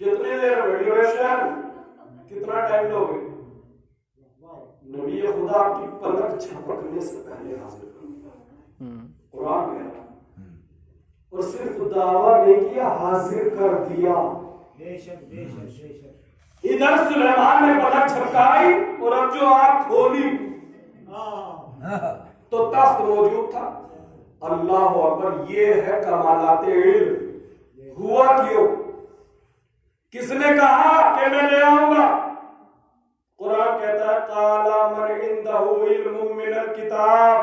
[SPEAKER 3] کتنی دیر میں ڈیوریشن کتنا ٹائم لوگے؟ نبی خدا کی پلک جھپکنے سے پہلے حاضر کر قرآن کہہ رہا اور صرف دعویٰ نہیں کیا حاضر کر دیا. ادھر سلیمان نے پلک جھپکائی اور اب جو آنکھ کھولی تو تخت موجود تھا. اللہ اکبر. یہ ہے کمالات علم. ہوا کیوں؟ کس نے کہا کہ میں لے آؤں گا؟ قرآن کہتا ہے قال من عنده علم من الکتاب.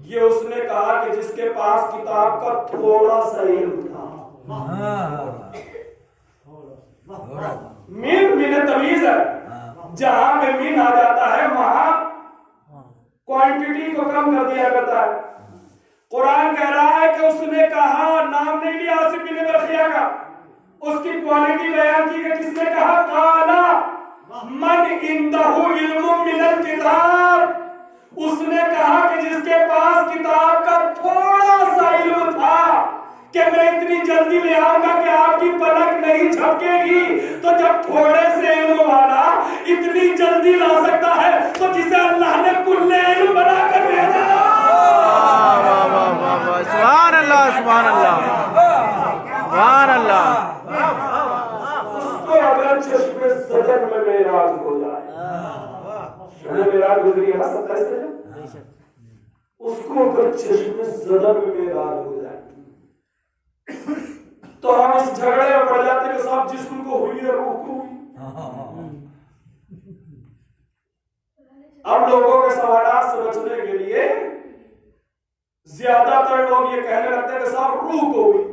[SPEAKER 3] یہ اس نے کہا کہ جس کے پاس کتاب کا تھوڑا سا علم تھا. من تمیز ہے. جہاں پہ من آ جاتا ہے وہاں کوانٹٹی کو کم کر دیا جاتا ہے. قرآن کہہ رہا ہے کہ اس نے کہا، نام نہیں لیا آصف بن برخیہ کا، اس کی کوالٹی بیان کی کہ کس نے کہا قالا من عنده علم من الکتاب. اس نے کہا کہ جس کے پاس کتاب کا تھوڑا سا علم تھا کہ میں اتنی جلدی لے آؤں گا کہ آپ کی پلک نہیں جھپکے گی. تو جب تھوڑے سے علم والا اتنی جلدی لا سکتا ہے تو جسے اللہ نے کل علم بنا کر بھیجا.
[SPEAKER 2] سبحان اللہ سبحان اللہ سبحان اللہ.
[SPEAKER 3] اس کو اگر چشم زدن میں معراج ہو جائے، معراج گزری ہے نا 27 سے، اس کو اگر چشم زدن میں معراج ہو جائے تو ہم اس جھگڑے میں پڑ جاتے کہ صاحب جسم کو ہوئی ہے روح کو ہوئی. اب لوگوں کے سوالات سے بچنے کے لیے زیادہ تر لوگ یہ کہنے لگتے ہیں کہ صاحب روح کو ہوئی،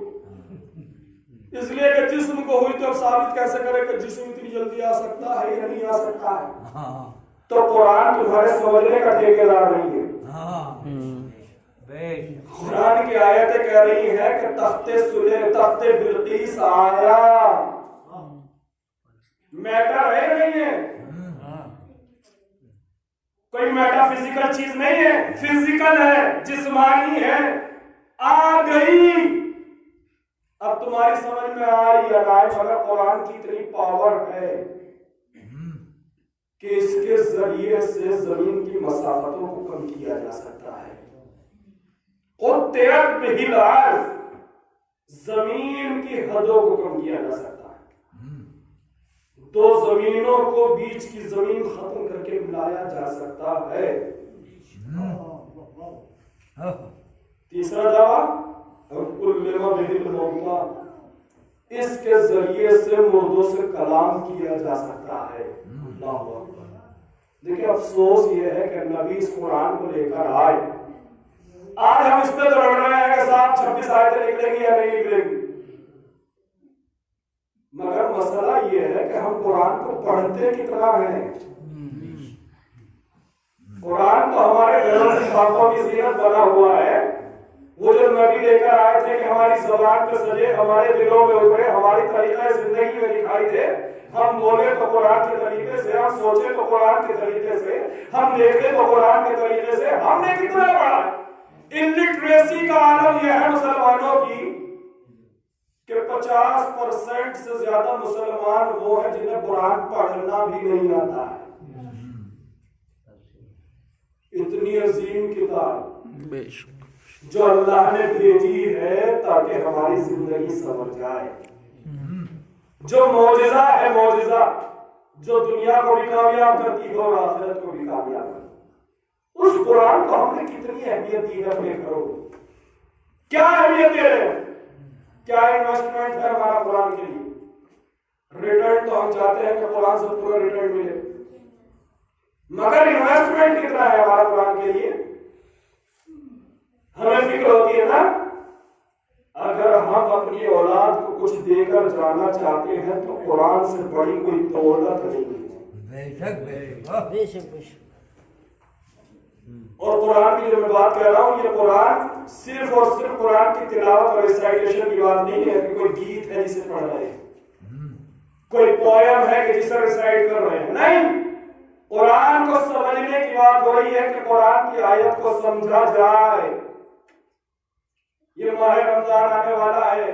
[SPEAKER 3] اس لیے کہ جسم کو ہوئی تو اب ثابت کیسے کرے کہ جسم اتنی جلدی آ سکتا ہے یا نہیں آ سکتا ہے. تو قرآن تمہارے سمجھنے کا ٹھیکیدار نہیں ہے. قرآن کی آیتیں کہہ رہی ہیں کہ تخت بلقیس آیا. میٹر ہے نہیں ہے، کوئی میٹا فزیکل چیز نہیں ہے، فزیکل ہے، جسمانی ہے، آ گئی. اب تمہاری سمجھ میں آئی یا نہ، مگر قرآن کی اتنی پاور ہے کہ اس کے ذریعے سے زمین کی مسافتوں کو کم کیا جا سکتا ہے. قطعت بہ الارض، زمین کی حدوں کو کم کیا جا سکتا ہے. دو زمینوں کو بیچ کی زمین ختم کر کے ملایا جا سکتا ہے. تیسرا دعویٰ اس کے ذریعے سے مردوں سے کلام کیا جا سکتا ہے. اللہ اکبر. دیکھیں افسوس یہ ہے کہ نبی اس قرآن کو لے کر آئے. آج ہم اس پہ تو لڑ رہے ہیں کہ صاحب 26 آیتیں نکلیں گی یا نہیں نکلیں گی، مگر مسئلہ یہ ہے کہ ہم قرآن کو پڑھتے کتنا ہیں. قرآن تو ہمارے گھروں کی باتوں کی زینت بنا ہوا ہے. وہ جو نبی لے کر آئے تھے کہ ہماری زبان پہ سجے، ہمارے دلوں میں اترے، ہماری طریقہ زندگی میں دکھائی دے. ہم بولے تو قرآن کے طریقے سے، ہم سوچے تو قرآن کے طریقے سے، ہم دیکھے تو قرآن کے طریقے سے. ہم نے کتنا پڑھا؟ انلیٹریسی کا عالم یہ ہے مسلمانوں کی کہ 50% سے زیادہ مسلمان وہ ہیں جنہیں قرآن پڑھنا بھی نہیں آتا ہے. اتنی عظیم کتاب جو اللہ نے بھیجی ہے تاکہ ہماری زندگی سمجھ جائے، جو معجزہ ہے، معجزہ جو دنیا کو بھی کامیاب کرتی ہے اور آخرت کو بھی کامیاب کرتی ہے. اس قرآن کو ہم نے کتنی اہمیت دی ہے اپنے گھروں کو. کیا اہمیت دے رہے ہیں؟ کیا انویسٹمنٹ ہے ہمارا قرآن کے لیے؟ ریٹرن تو ہم چاہتے ہیں کہ قرآن سے پورا ریٹرن ملے، مگر انویسٹمنٹ کتنا ہے ہمارا قرآن کے لیے؟ ہمیں فکر ہوتی ہے نا، اگر ہم اپنی اولاد کو کچھ دے کر جانا چاہتے ہیں تو قرآن سے بڑی کوئی دولت نہیں ہے. اور قرآن کی جو میں بات کہہ رہا ہوں، یہ قرآن صرف اور صرف قرآن کی تلاوت اور ریسائٹیشن کی بات نہیں ہے کہ کوئی گیت ہے جسے پڑھ رہے ہیں، کوئی پویم ہے کہ جسے ریسائٹ کر رہے ہیں. نہیں، قرآن کو سمجھنے کی بات ہو رہی ہے کہ قرآن کی آیت کو سمجھا جائے. یہ ماہ رمضان آنے والا ہے،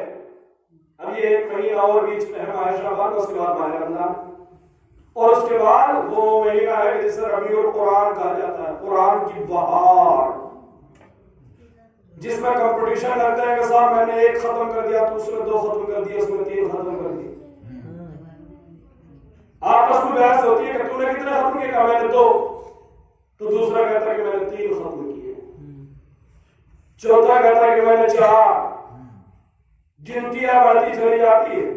[SPEAKER 4] اب یہ ایک مہینہ اور بیچ میں ہے ماہ شعبان، اس کے بعد ماہ رمضان، اور اس کے بعد وہ مہینہ ہے جسے ربیع القرآن کہا جاتا ہے، قرآن کی بہار، جس میں کمپٹیشن لگتا ہے کہ صاحب میں نے ایک ختم کر دیا، دوسرے 2 ختم کر دیا، اس میں 3 ختم کر دیا، آپس میں بحث ہوتی ہے کہ تو نے کتنے ختم کیے، کہا میں نے 2، تو دوسرا کہتا ہے کہ میں نے 3 ختم کیے، چوتھا کہتا ہے کہ میں نے 4، گنتیاں بڑھتی چلی جاتی ہے۔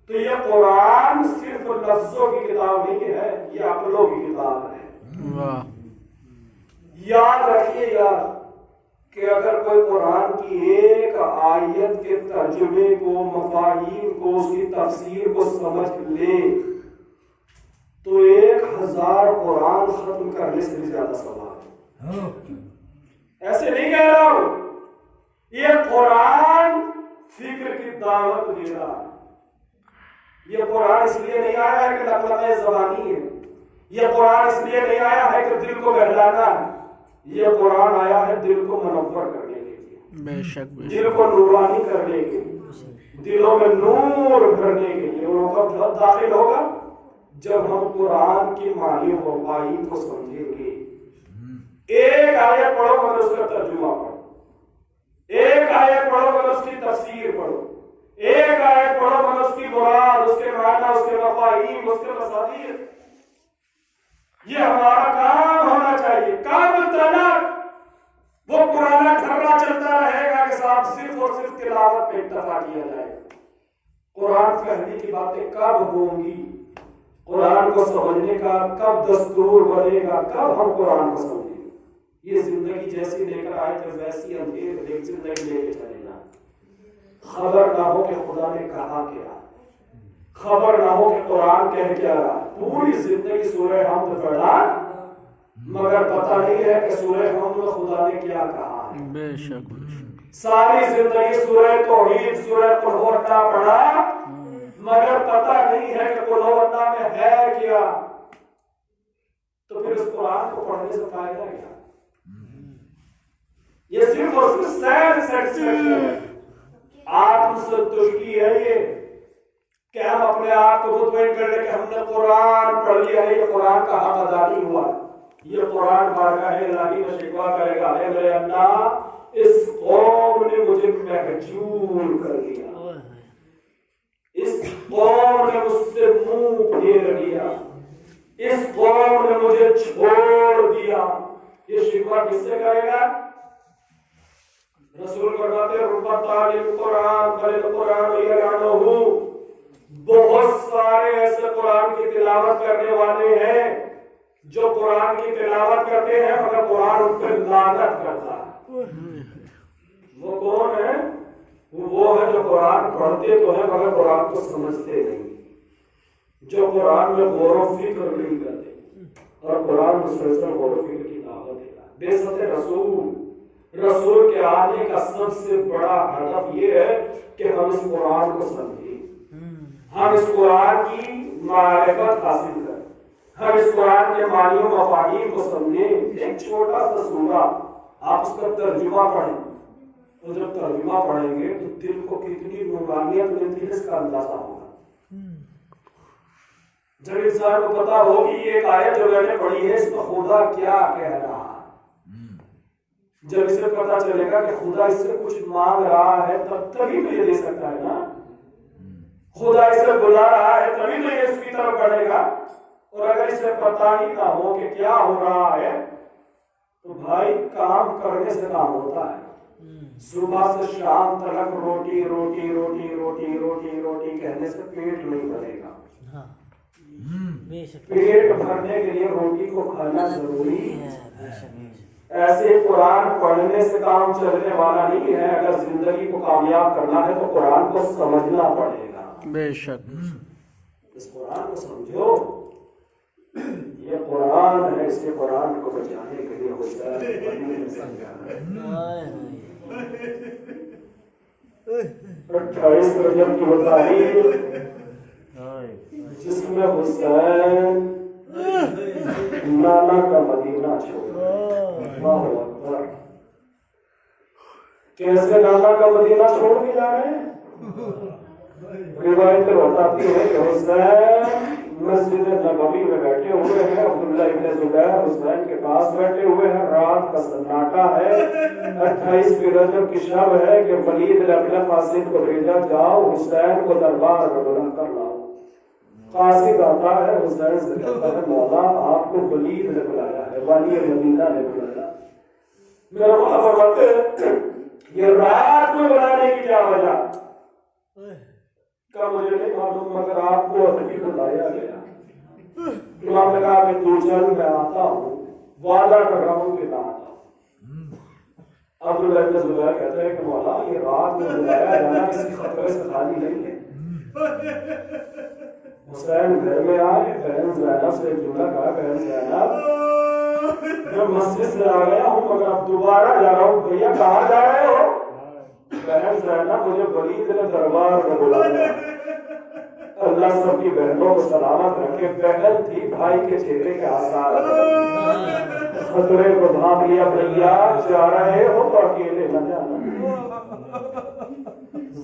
[SPEAKER 4] تو یہ قرآن صرف لفظوں کی کتاب نہیں ہے، یہ عقلوں کی کتاب ہے۔ یاد رکھیے یار کہ اگر کوئی قرآن کی ایک آیت کے ترجمے کو، مفاہیم کو، اس کی تفسیر کو سمجھ لے تو 1000 قرآن ختم کرنے سے بھی زیادہ ثواب ہے۔ ایسے نہیں کہہ رہا ہوں، یہ قرآن فکر کی دعوت دے رہا ہے۔ یہ قرآن اس لیے نہیں آیا ہے کہ لقلقہ زبانی ہے، یہ قرآن اس لیے نہیں آیا ہے کہ دل کو بہلانا ہے، یہ قرآن آیا ہے دل کو منور کرنے کے لیے،
[SPEAKER 2] بے شک
[SPEAKER 4] دل کو نورانی کرنے کے لیے، دلوں میں نور بھرنے کے لیے۔ وہ کب داخل ہوگا؟ جب ہم قرآن کی معنیوں و مفاہیم کو سمجھیں گے۔ ایک آیت پڑھو مگر اس کا ترجمہ پڑھو، ایک آیت پڑھو مگر اس کی تفسیر پڑھو، ایک آیت پڑھو مگر اس کی مراد، اس کے معنی، اس کے مفاہیم، اس کے مصادر۔ یہ ہمارا کام ہونا چاہیے۔ کب تک وہ پرانا ڈھرا چلتا رہے گا کہ صاحب صرف اور صرف تلاوت پہ اکتفا کیا جائے؟ قرآن پڑھنے کی باتیں کب ہوں گی؟ قرآن کو سمجھنے کا کب دستور بنے گا؟ کب ہم قرآن کو سمجھیں گے؟ یہ زندگی جیسی لے کر آئے تھے ویسی اندھیر زندگی لے کے چلے نا۔ خبر نہ ہو کہ خدا نے کہا کیا، خبر نہ ہو کہ قرآن کہہ کیا رہا۔ پوری زندگی سورہ حمد پڑھا مگر پتہ نہیں ہے کہ سورہ حمد میں خدا نے کیا کہا ہے۔
[SPEAKER 2] بے شک
[SPEAKER 4] ساری زندگی سورہ توحید، سورہ قل ہو اللہ پڑھا مگر پتہ نہیں ہے کہ قل ہو اللہ میں ہے کیا۔ تو پھر اس قرآن کو پڑھنے سے فائدہ کیا؟ یہ صرف اور صرف سیٹسفیکشن ہے، آتم سنتشٹی ہے یہ کہ ہم اپنے آپ کو مطمئن کر لیں کہ ہم نے قرآن پڑھ لیا ہے، یہ قرآن کا حق ادا نہیں ہوا، یہ قرآن بارگاہ الہی میں شکوہ کرے گا، اے میرے اللہ اس قوم نے مجھے محجور کر دیا، اس قوم نے مجھ سے منہ پھیر لیا، اس قوم نے مجھے چھوڑ دیا۔ یہ شکوہ کس سے کرے گا؟ رسول فرماتے ہیں رب طالب قرآن بل القرآن یلعنہ، بہت سارے ایسے قرآن کی تلاوت کرنے والے ہیں جو قرآن کی تلاوت کرتے ہیں مگر قرآن ان پہ لعنت کرتا ہے۔ وہ کون ہے؟ وہ ہے جو قرآن پڑھتے تو ہیں مگر قرآن کو سمجھتے نہیں، جو قرآن میں غور و فکر نہیں کرتے، اور قرآن مسلسل غور و فکر کی دعوت دے رہا ہے۔ بعثت رسول کے آنے کا سب سے بڑا ہدف یہ ہے کہ ہم اس قرآن کو سمجھیں، ہم اس قرآن کی معرفت حاصل کریں، ہم اس قرآن کے معنی و مفاہیم کو سمجھیں۔ ایک چھوٹا سا سورہ آپ اس کا ترجمہ پڑھیں، اور جب ترجمہ پڑھیں گے تو دل کو کتنی نورانیت ملتی ہے اس کا اندازہ ہوگا۔ جب انسان کو پتا ہوگی یہ ایک آیت جو میں نے پڑھی ہے اس میں خدا کیا کہہ رہا ہے، جب اسے پتا چلے گا کہ خدا اس سے کچھ مانگ رہا ہے تبھی تو یہ دے سکتا ہے نا، خدا اسے بلا رہا ہے تبھی تو یہ اس کی طرف بڑھے گا۔ اور اگر اسے پتا ہی نہ ہو کہ کیا ہو رہا ہے تو بھائی کام کرنے سے کام ہوتا ہے، صبح سے شام تک روٹی روٹی روٹی روٹی روٹی روٹی کہنے سے پیٹ نہیں بھرے گا۔ پیٹ بھرنے کے لیے روٹی کو کھانا ضروری ہے۔ ایسے قرآن پڑھنے سے کام چلنے والا نہیں ہے، اگر زندگی کو کامیاب کرنا ہے تو قرآن کو سمجھنا پڑے گا۔
[SPEAKER 2] بے شک
[SPEAKER 4] اس قرآن کو سمجھو، یہ قرآن ہے، اس کے قرآن کو بچانے کے لیے اٹھائیس رجب کی تاریخ جس میں حسین نانا کا مدینہ چھوڑا، اللہ اکبر، کیسے نانا کا مدینہ چھوڑ کے جا رہے ہیں؟ روایت بتاتی ہے کہ حسین مسجد نبوی میں بیٹھے ہوئے ہیں، عبداللہ ابن زبیر حسین کے پاس بیٹھے ہوئے ہیں، رات کا سناٹا ہے، 28 رجب کی شب ہے کہ ولید نے اپنے قاصد کو بھیجا، جاؤ حسین کو دربار میں بلند کر لاؤ۔ قاصد آتا ہے، حسین سے کہتا ہے مولا آپ کو ولید نے بلایا ہے، والی مدینہ نے بلایا۔ میرا مولا فرماتے ہیں یہ رات میں بلانے کی کیا وجہ؟ کہ مجھے نہیں معلوم مگر آپ کو ابھی بلایا گیا۔ امام نے کہا کہ تو چل میں آتا ہوں، وعدہ کر رہا ہوں کہ نہ آتا ہوں۔ عبداللہ ابن زبیر کہتے ہیں کہ مولا یہ رات میں بلایا جانا کسی خطرے سے خالی نہیں ہے۔ حسین گھر میں آئے، بہن زینب سے جملہ کہا، بہن زینب میں مسجد سے آ گیا ہوں مگر اب دوبارہ جا رہا ہوں، بھیا کہاں جا رہے ہو؟ بہن زینب مجھے ولید نے دربار میں بلایا۔ اللہ سب کی بہنوں کو سلامت رکھے، بہن تھی بھائی کے چہرے کے آثار، خطرے کو بھانپ لیا، بھیا جا رہے ہو تو اکیلے نہ جانا۔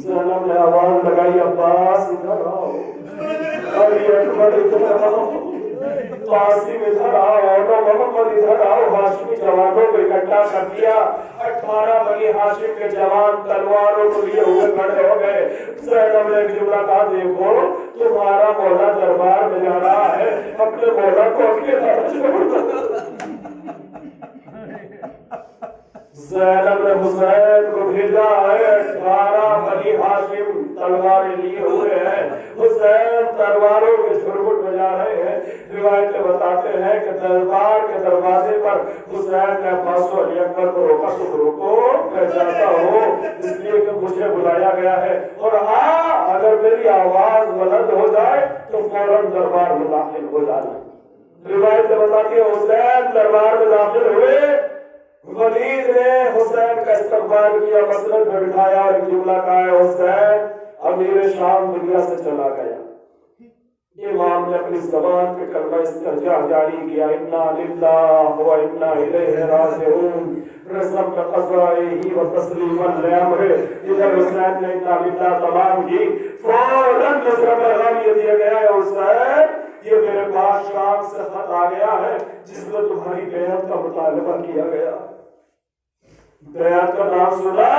[SPEAKER 4] زینب نے آواز لگائی عباس ادھر آؤ، علی اکبر ادھر آؤ، قاسم ادھر آؤ، اور محمد ادھر آؤ۔ ہاشمی جوانوں کو اکٹھا کر دیا، 18 بنی ہاشم کے جوان تلواروں کو لیے ہوئے کھڑے ہو گئے۔ زینب نے ایک جملہ کہا دیکھو تمہارا مولا دربار میں جا رہا ہے، اپنے مولا کو اکیلا چھوڑ دو۔ زینب نے حسین کو بھیجا ہے، 18 بنی ہاشم تلواریں لیے ہوئے ہیں، حسین تلواروں کے جھرمٹ بجا رہے ہیں۔ روایتیں بتاتے ہیں کہ دربار کے دروازے پر حسین نے عباس و علی اکبر کو روکا، تم روکو میں جاتا ہوں اس لیے کہ مجھے بلایا گیا ہے، اور ہاں اگر میری آواز بلند ہو جائے تو فوراً دربار میں داخل ہو جانا۔ روایتیں بتاتی ہیں حسین دربار میں داخل ہوئے، ولید نے حسین کا استقبال کیا، مسند میں بٹھایا اور ایک جملہ کہا ہے حسین امیر شام دنیا سے چلا گیا۔ امام نے اپنی زبان پہ کلمہ استرجاع جاری کیا، انا للہ و انا الیہ راجعون، رسم قضائہ و تسلیما لامرہ۔ ادھر حسین نے انا للہ تمام کی، فوراً دوسرا پیغام یہ دیا گیا ہے حسین یہ میرے پاس شام سے خط آ گیا ہے جس میں تمہاری بیعت کا مطالبہ کیا گیا۔ بیعت کا نام سنا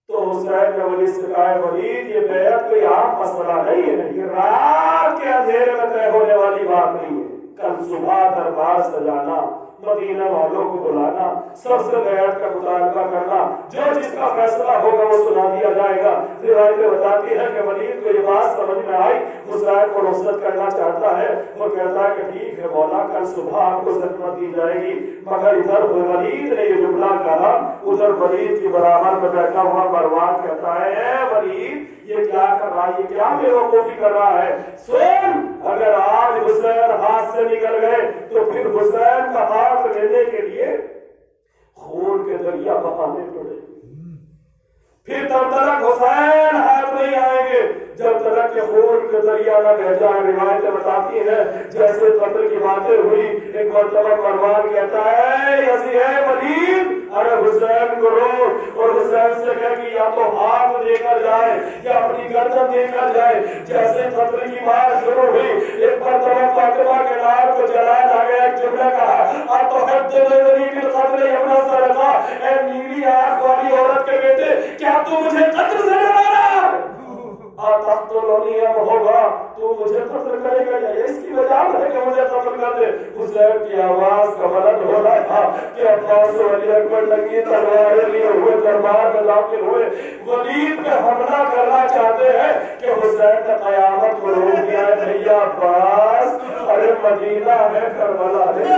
[SPEAKER 4] تو حسین نے ولید سے کہا ولید یہ بیعت کوئی عام مسئلہ نہیں ہے، یہ رات کے اندھیرے میں طے ہونے والی بات نہیں ہے، کل صبح دربار سجانا، مدینہ والوں کو بلانا، سب سے بیعت کا مطالبہ کرنا، جو جس کا فیصلہ ہوگا وہ سنا دیا جائے گا۔ روایتیں بتاتی ہے کہ ولید کو یہ بات سمجھ میں آئی، حسین کو رخصت کرنا چاہتا ہے اور کہتا ہے کہ ٹھیک ہے مولا کل صبح آپ کو خدمت دی جائے گی، مگر ادھر ولید نے یہ جملہ کہا، ادھر ولید کی برابر میں بیٹھا ہوا مروان کہتا ہے اے ولید یہ کیا کر رہا ہے، یہ کیا بے وقوفی کر رہا ہے، سن اگر آج حسین ہاتھ سے نکل گئے تو پھر حسین کا ہاتھ لینے کے لیے خون کے دریا بہانے پڑے، پھر تب تک حسین ہاتھ نہیں آئیں گے جب تک کہ خون کے دریا نہ بہ جائے۔ روایتیں بتاتی ہیں جیسے قتل کی باتیں ہوئی، ایک مرتبہ مروان کہتا ہے یزید ہے ولید ارے حسین کو روک، اور حسین سے کہہ کہ یا تو ہاتھ دے کر جائے یا اپنی گردن دے کر جائے۔ جیسے قتل کی بات شروع ہوئی ایک مرتبہ فاطمہ کے نام کو جلایا جا گیا، ایک جملہ کہا اتحدثنی بالقتل یا ابن سرقہ، اے نیلی آنکھ والی عورت کے بیٹے کیا تو مجھے قتل سے ڈرا رہا ہے؟ تقتلنی ام ہوگا تو مجھے قتل کرے گا یا اس کی وجہ ہے کہ مجھے قتل کر دے۔ حسین کی آواز کا بلند ہو رہا تھا کہ عباس و علی اکبر ننگی تلواریں لیے ہوئے دربار میں داخل ہوئے، ولید پہ حملہ کرنا چاہتے ہیں کہ حسین نے قیامت کو روک دیا ہے، بھیا عباس ارے مدینہ ہے کربلا ہے،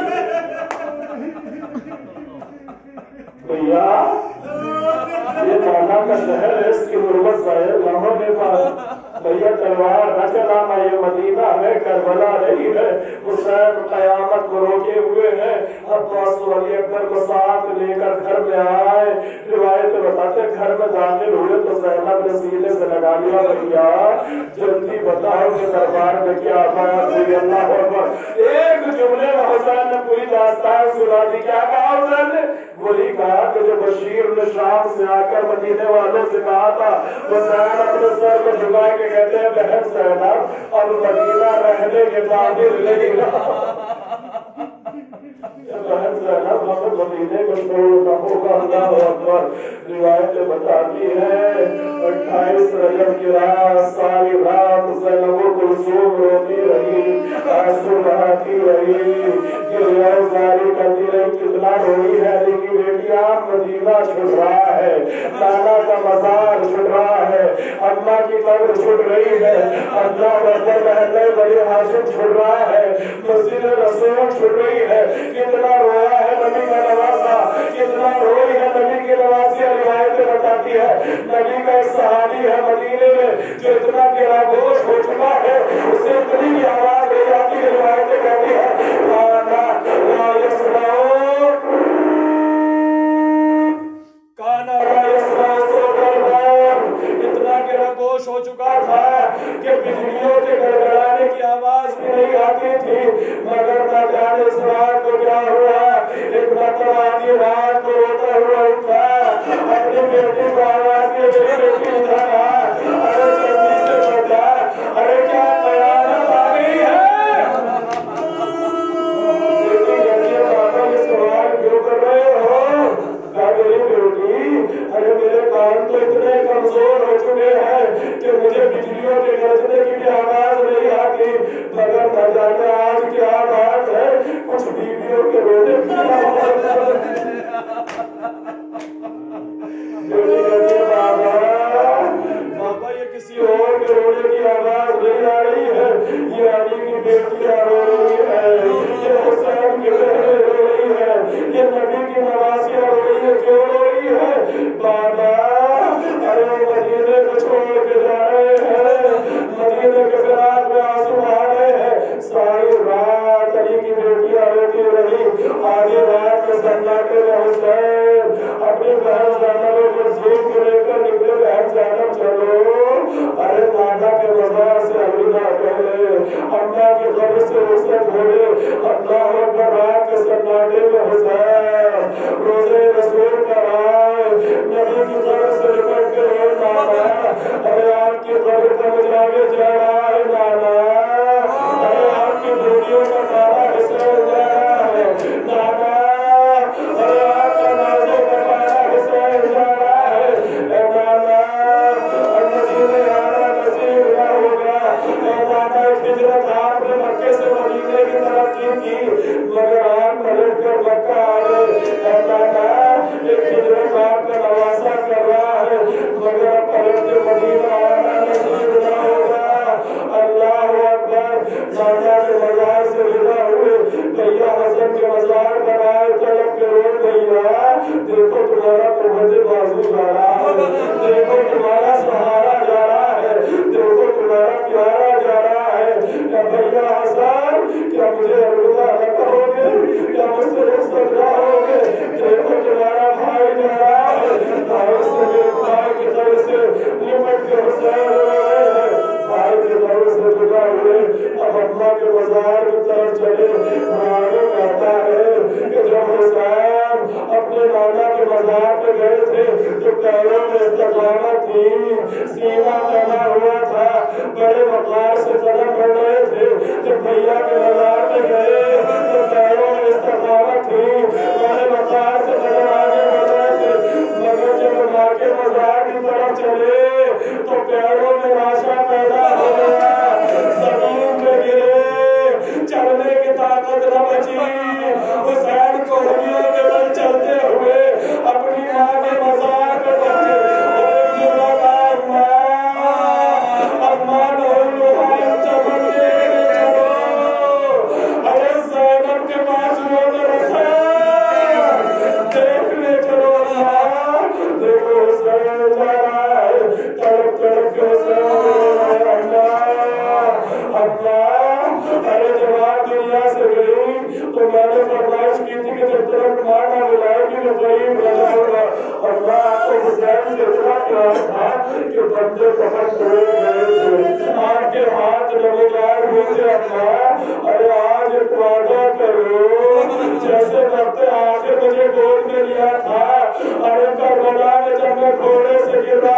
[SPEAKER 4] بھیا یہ مولا کا شہر ہے، اس کی غربت ظاہر نہ ہو کے پاس، بھیا تلوار نہ چلانا، یہ مدینہ ہے کربلا نہیں ہے۔ حسین قیامت کو روکے ہوئے ہیں، عباس و علی اکبر کو ساتھ لے کر گھر میں آئے۔ روایت بتاتے گھر میں داخل ہوئے تو زینب نے سینے سے لگا لیا، بھیا جلدی بتاؤ کہ دربار میں کیا آیا، کوئی اللہ اکبر۔ ایک جملے میں حسین نے پوری داستان سنا دی، کیا کہا حسین نے؟ وہی کہا کہ جو بشیر نے شام سے آ کر مدینے والوں سے کہا تھا حسین اپنے سر کو فرما کے کہتے ہیں بہن زینب اب مدینہ رہنے کے قابل نہیں رہا بہن زینب اب مدینے کو چھوڑنا ہوگا اللہ اکبر روایتیں بتاتی ہیں 28 رجب کی رات ساری رات زینب کلثوم روتی رہی آنسو بہاتی رہی گریہ زاری کرتی رہی کتنا روئی ہے لیکن بیٹیاں مدینہ چھوڑ رہا ہے نانا کا مزار چھوڑ رہا ہے اماں کی قبر چھوڑ رہی ہے اللہ اکبر محلے بڑے ہاشم چھوڑ رہا ہے مسجد رسول چھوڑ رہی ہے کتنا رویا ہے نبی کا نواسا کتنا روئی ہے نبی کی نواسی روایتیں بتاتی ہے نبی کا ایک صحابی ہے مدینے میں جو اتنا گرا گوش ہو چکا ہے اسے اتنی بھی آواز لے جاتی ہے روایتیں کہتی ہے اتنا گرا گوش ہو چکا تھا کہ بجلیوں کے گڑگڑانے کی آواز بھی نہیں آتی تھی مگر نہ جانے اس رات کو کیا ہوا ایک مرتبہ آدھی رات کو روتا ہوا اٹھا اپنی بیٹی کو آواز کے میری بیٹی ادھر آ ارے جلدی سے بتا ارے کیا قیامت آ گئی ہے بیٹی کہتی ہے بابا یہ سوال کیوں کر رہے ہو میری بیٹی ارے میرے کان تو اتنے کمزور ہو چکے ہیں کہ مجھے بجلیوں کے گرجنے کی بھی آواز نہیں آتی مگر نہ جانے آج کیا بات ہے کچھ بیویوں کے رونے کی آواز بیٹی کہتی ہے بابا یہ کسی اور کے رونے کی آواز نہیں آ رہی ہے یہ علی کی بیٹیاں رو رہی ہے یہ حسین کی بہنیں رو رہی ہے یہ نبی کی نواسیاں رو رہی ہے کیوں رو رہی ہے بابا ارے مدینے کو چھوڑ کے جا رہے ہیں مدینے کے فراق میں آنسو آ رہے ہیں ساری رات علی کی بیٹیاں روتی رہی آدھی رات میں سناٹے میں حسین اپنی بہن زینب کو زین کو لے کر نکلے بہن زینب چلو ارے نانا کے مزار سے الوداع کہے اماں کی قبر سے رخصت ہوئے اللہ اکبر رات کے سناٹے میں حسین روزے رسول پر آئے نبی کی قبر سے لپٹ کے روئے نانا ارے آپ کی قبر پر جاگے جا رہا ہے نانا ارے آپ کی دنیا کا نانا حسین جا رہا ہے نانا ارے آپ کا نازے کا نانا حسین جا رہا ہے اے نانا مدینے آنا نصیب نہ ہوگا اے نانا ہجرت آپ نے مکے سے مدینے کی طرف کی تھی مگر آپ پلٹ کر مکہ آ گئے اے نانا ایک ہجرت آپ کا نواسا کر رہا ہے مگر پلٹ کے مدینہ آنا نصیب نہ ہوگا اللہ اکبر نانا کے مزار سے ودا ہوئے بھیا حسن کے مزار پر آئے طلب کے رو بھیا دیکھو تمہارا قوت بازو جا رہا ہے دیکھو تمہارا سہارا جا رہا ہے دیکھو تمہارا پیارا جا رہا ہے کیا بھیا حسن کیا مجھے الوداع نہ کہو گے کیا مجھ سے رخصت نہ ہوگے دیکھو تمہارا بھائی جا رہا ہے بھائی سے میرے بھائی کی طرف سے لپٹ کے حسین ہو رہے ہیں بھائی کی طرف سے جدا ہوئے اب اماں کے مزار کی طرف چلے معلوم کہتا ہے کہ جب حسین اپنے نانا کے مزار پہ گئے تھے تو پیروں میں استقامت تھی سینہ بنا ہوا تھا بڑے وقار سے قدم بڑھ رہے تھے جب بھیا کے مزار پہ گئے تو پیروں میں استقامت تھی بڑے وقار سے قدم آگے بڑھ رہے تھے مگر جب ماں کے مزار کی طرف چلے تو پیروں میں راشا پیدا ہو گیا زمین پہ گرے چلنے کی طاقت نہ بچی حسین کو ہڈیوں کے بل چلتے ہوئے اپنی ماں کے مزار پہ پہنچے تو میں نے فرمائش کی تھی کہ جب تک مانا بلائے گی میں غریب رہا ہوگا اللہ آپ کو حسین سے اتنا پیار تھا کہ بندے پکڑ توڑ گئے تھے آپ کے ہاتھ نمودار ہوئے تھے اللہ ارے آج ایک وعدہ کرو جیسے وقت آخر مجھے گود میں لیا تھا ارے کربلا میں جب میں گھوڑے سے گرا